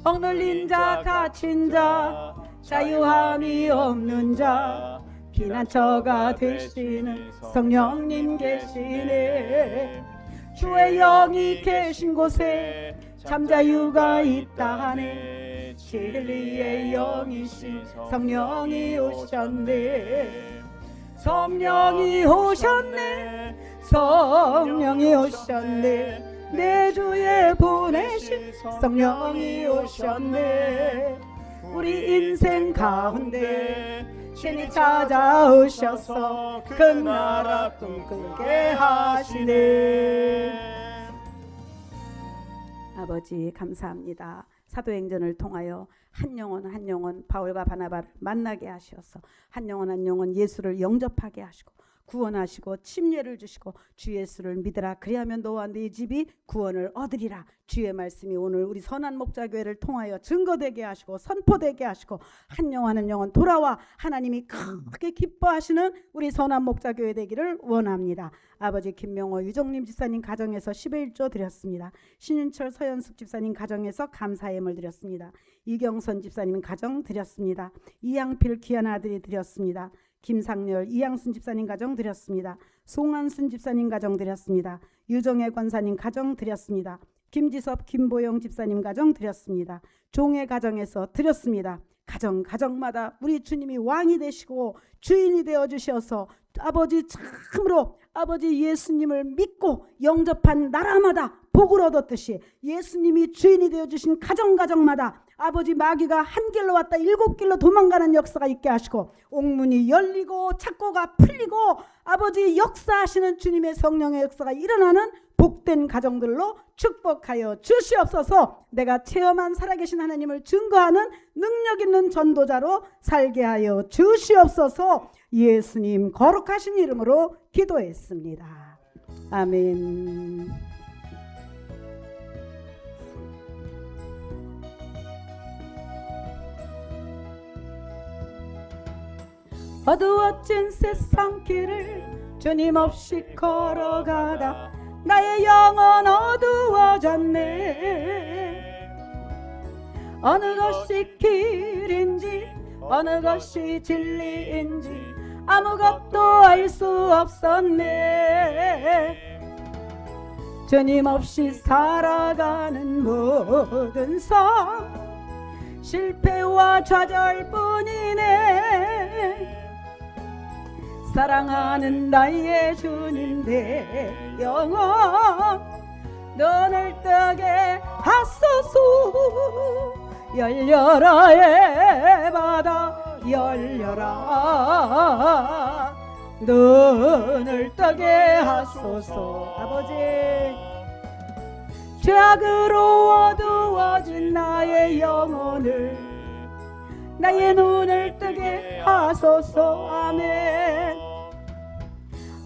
억눌린 자 갇힌 자 자유함이 없는 자 피난처가 되시는 성령님 계시네. 주의 영이 계신 곳에 잠자유가 있다 하네. 진리의 영이신 성령이 오셨네. 성령이 오셨네. 성령이 오셨네. 내 주에 보내신 성령이 오셨네. 우리 인생 가운데 신이 찾아오셔서 큰 나라 꿈꾸게 하시네. 아버지 감사합니다. 사도행전을 통하여 한 영혼 바울과 바나바를 만나게 하셔서 한 영혼 예수를 영접하게 하시고 구원하시고 침례를 주시고 주 예수를 믿으라 그리하면 너와 네 집이 구원을 얻으리라. 주의 말씀이 오늘 우리 선한 목자교회를 통하여 증거되게 하시고 선포되게 하시고 한 영혼 돌아와 하나님이 크게 기뻐하시는 우리 선한 목자교회 되기를 원합니다. 아버지 김명호 유정림 집사님 가정에서 11조 드렸습니다. 신윤철 서현숙 집사님 가정에서 감사예물 드렸습니다. 이경선 집사님 가정 드렸습니다. 이양필 귀한 아들이 드렸습니다. 김상렬 이양순 집사님 가정 드렸습니다. 송한순 집사님 가정 드렸습니다. 유정혜 권사님 가정 드렸습니다. 김지섭 김보영 집사님 가정 드렸습니다. 종의 가정에서 드렸습니다. 가정마다 우리 주님이 왕이 되시고 주인이 되어 주셔서 아버지 참으로 아버지 예수님을 믿고 영접한 나라마다 복을 얻었듯이 예수님이 주인이 되어 주신 가정마다 아버지 마귀가 한 길로 왔다 7길로 도망가는 역사가 있게 하시고 옥문이 열리고 착고가 풀리고 아버지 역사하시는 주님의 성령의 역사가 일어나는 복된 가정들로 축복하여 주시옵소서. 내가 체험한 살아계신 하나님을 증거하는 능력 있는 전도자로 살게 하여 주시옵소서. 예수님 거룩하신 이름으로 기도했습니다. 아멘. 어두워진 세상 길을 주님 없이 걸어가다 나의 영혼 어두워졌네. 어느 것이 길인지 어느 것이 진리인지 아무것도 알 수 없었네. 주님 없이 살아가는 모든 삶 실패와 좌절뿐이네. 사랑하는 나의 주님 내 영혼 눈을 뜨게 하소서. 열려라 바다 열려라 눈을 뜨게 하소서. 아버지 죄악으로 어두워진 나의 영혼을 나의 눈을 뜨게 하소서. 아멘.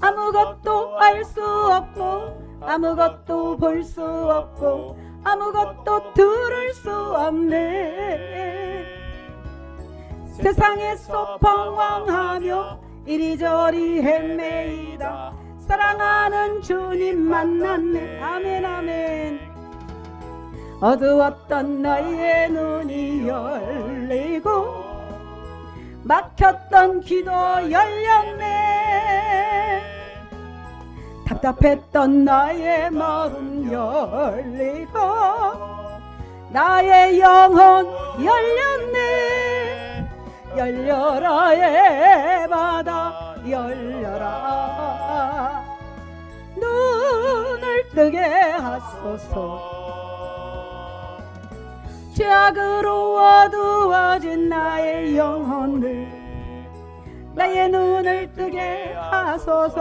아무것도 알 수 없고 아무것도 볼 수 없고 아무것도 들을 수 없네. 세상에서 방황하며 이리저리 헤매이다 사랑하는 주님 만났네. 아멘 아멘. 어두웠던 나의 눈이 열리고 막혔던 귀도 열렸네. 답답했던 나의 마음 열리고 나의 영혼 열렸네. 열려라 바다 열려라 눈을 뜨게 하소서. 죄악으로 어두워진 나의 영혼을 나의 눈을 뜨게 하소서.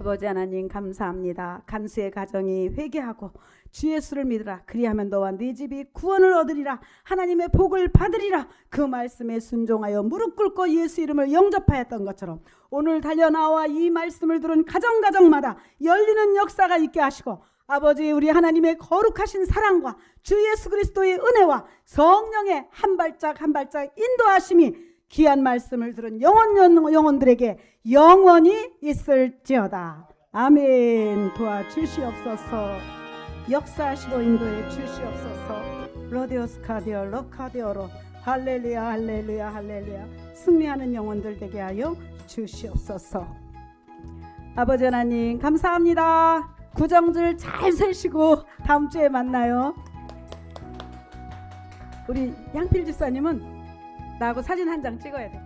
아버지 하나님 감사합니다. 간수의 가정이 회개하고 주 예수를 믿으라 그리하면 너와 네 집이 구원을 얻으리라. 하나님의 복을 받으리라. 그 말씀에 순종하여 무릎 꿇고 예수 이름을 영접하였던 것처럼 오늘 달려나와 이 말씀을 들은 가정마다 열리는 역사가 있게 하시고 아버지 우리 하나님의 거룩하신 사랑과 주 예수 그리스도의 은혜와 성령의 한 발짝 한 발짝 인도하심이 귀한 말씀을 들은 영혼들에게 영원히 있을지어다. 아멘. 도와주시옵소서. 역사하시고 인도해 주시옵소서. 로데오스카디오 로카디오로 할렐루야 할렐루야 할렐루야. 승리하는 영혼들 되게 하여 주시옵소서. 아버지 하나님 감사합니다. 구정줄 잘 세시고 다음 주에 만나요. 우리 양필 집사님은 나하고 사진 한 장 찍어야 돼.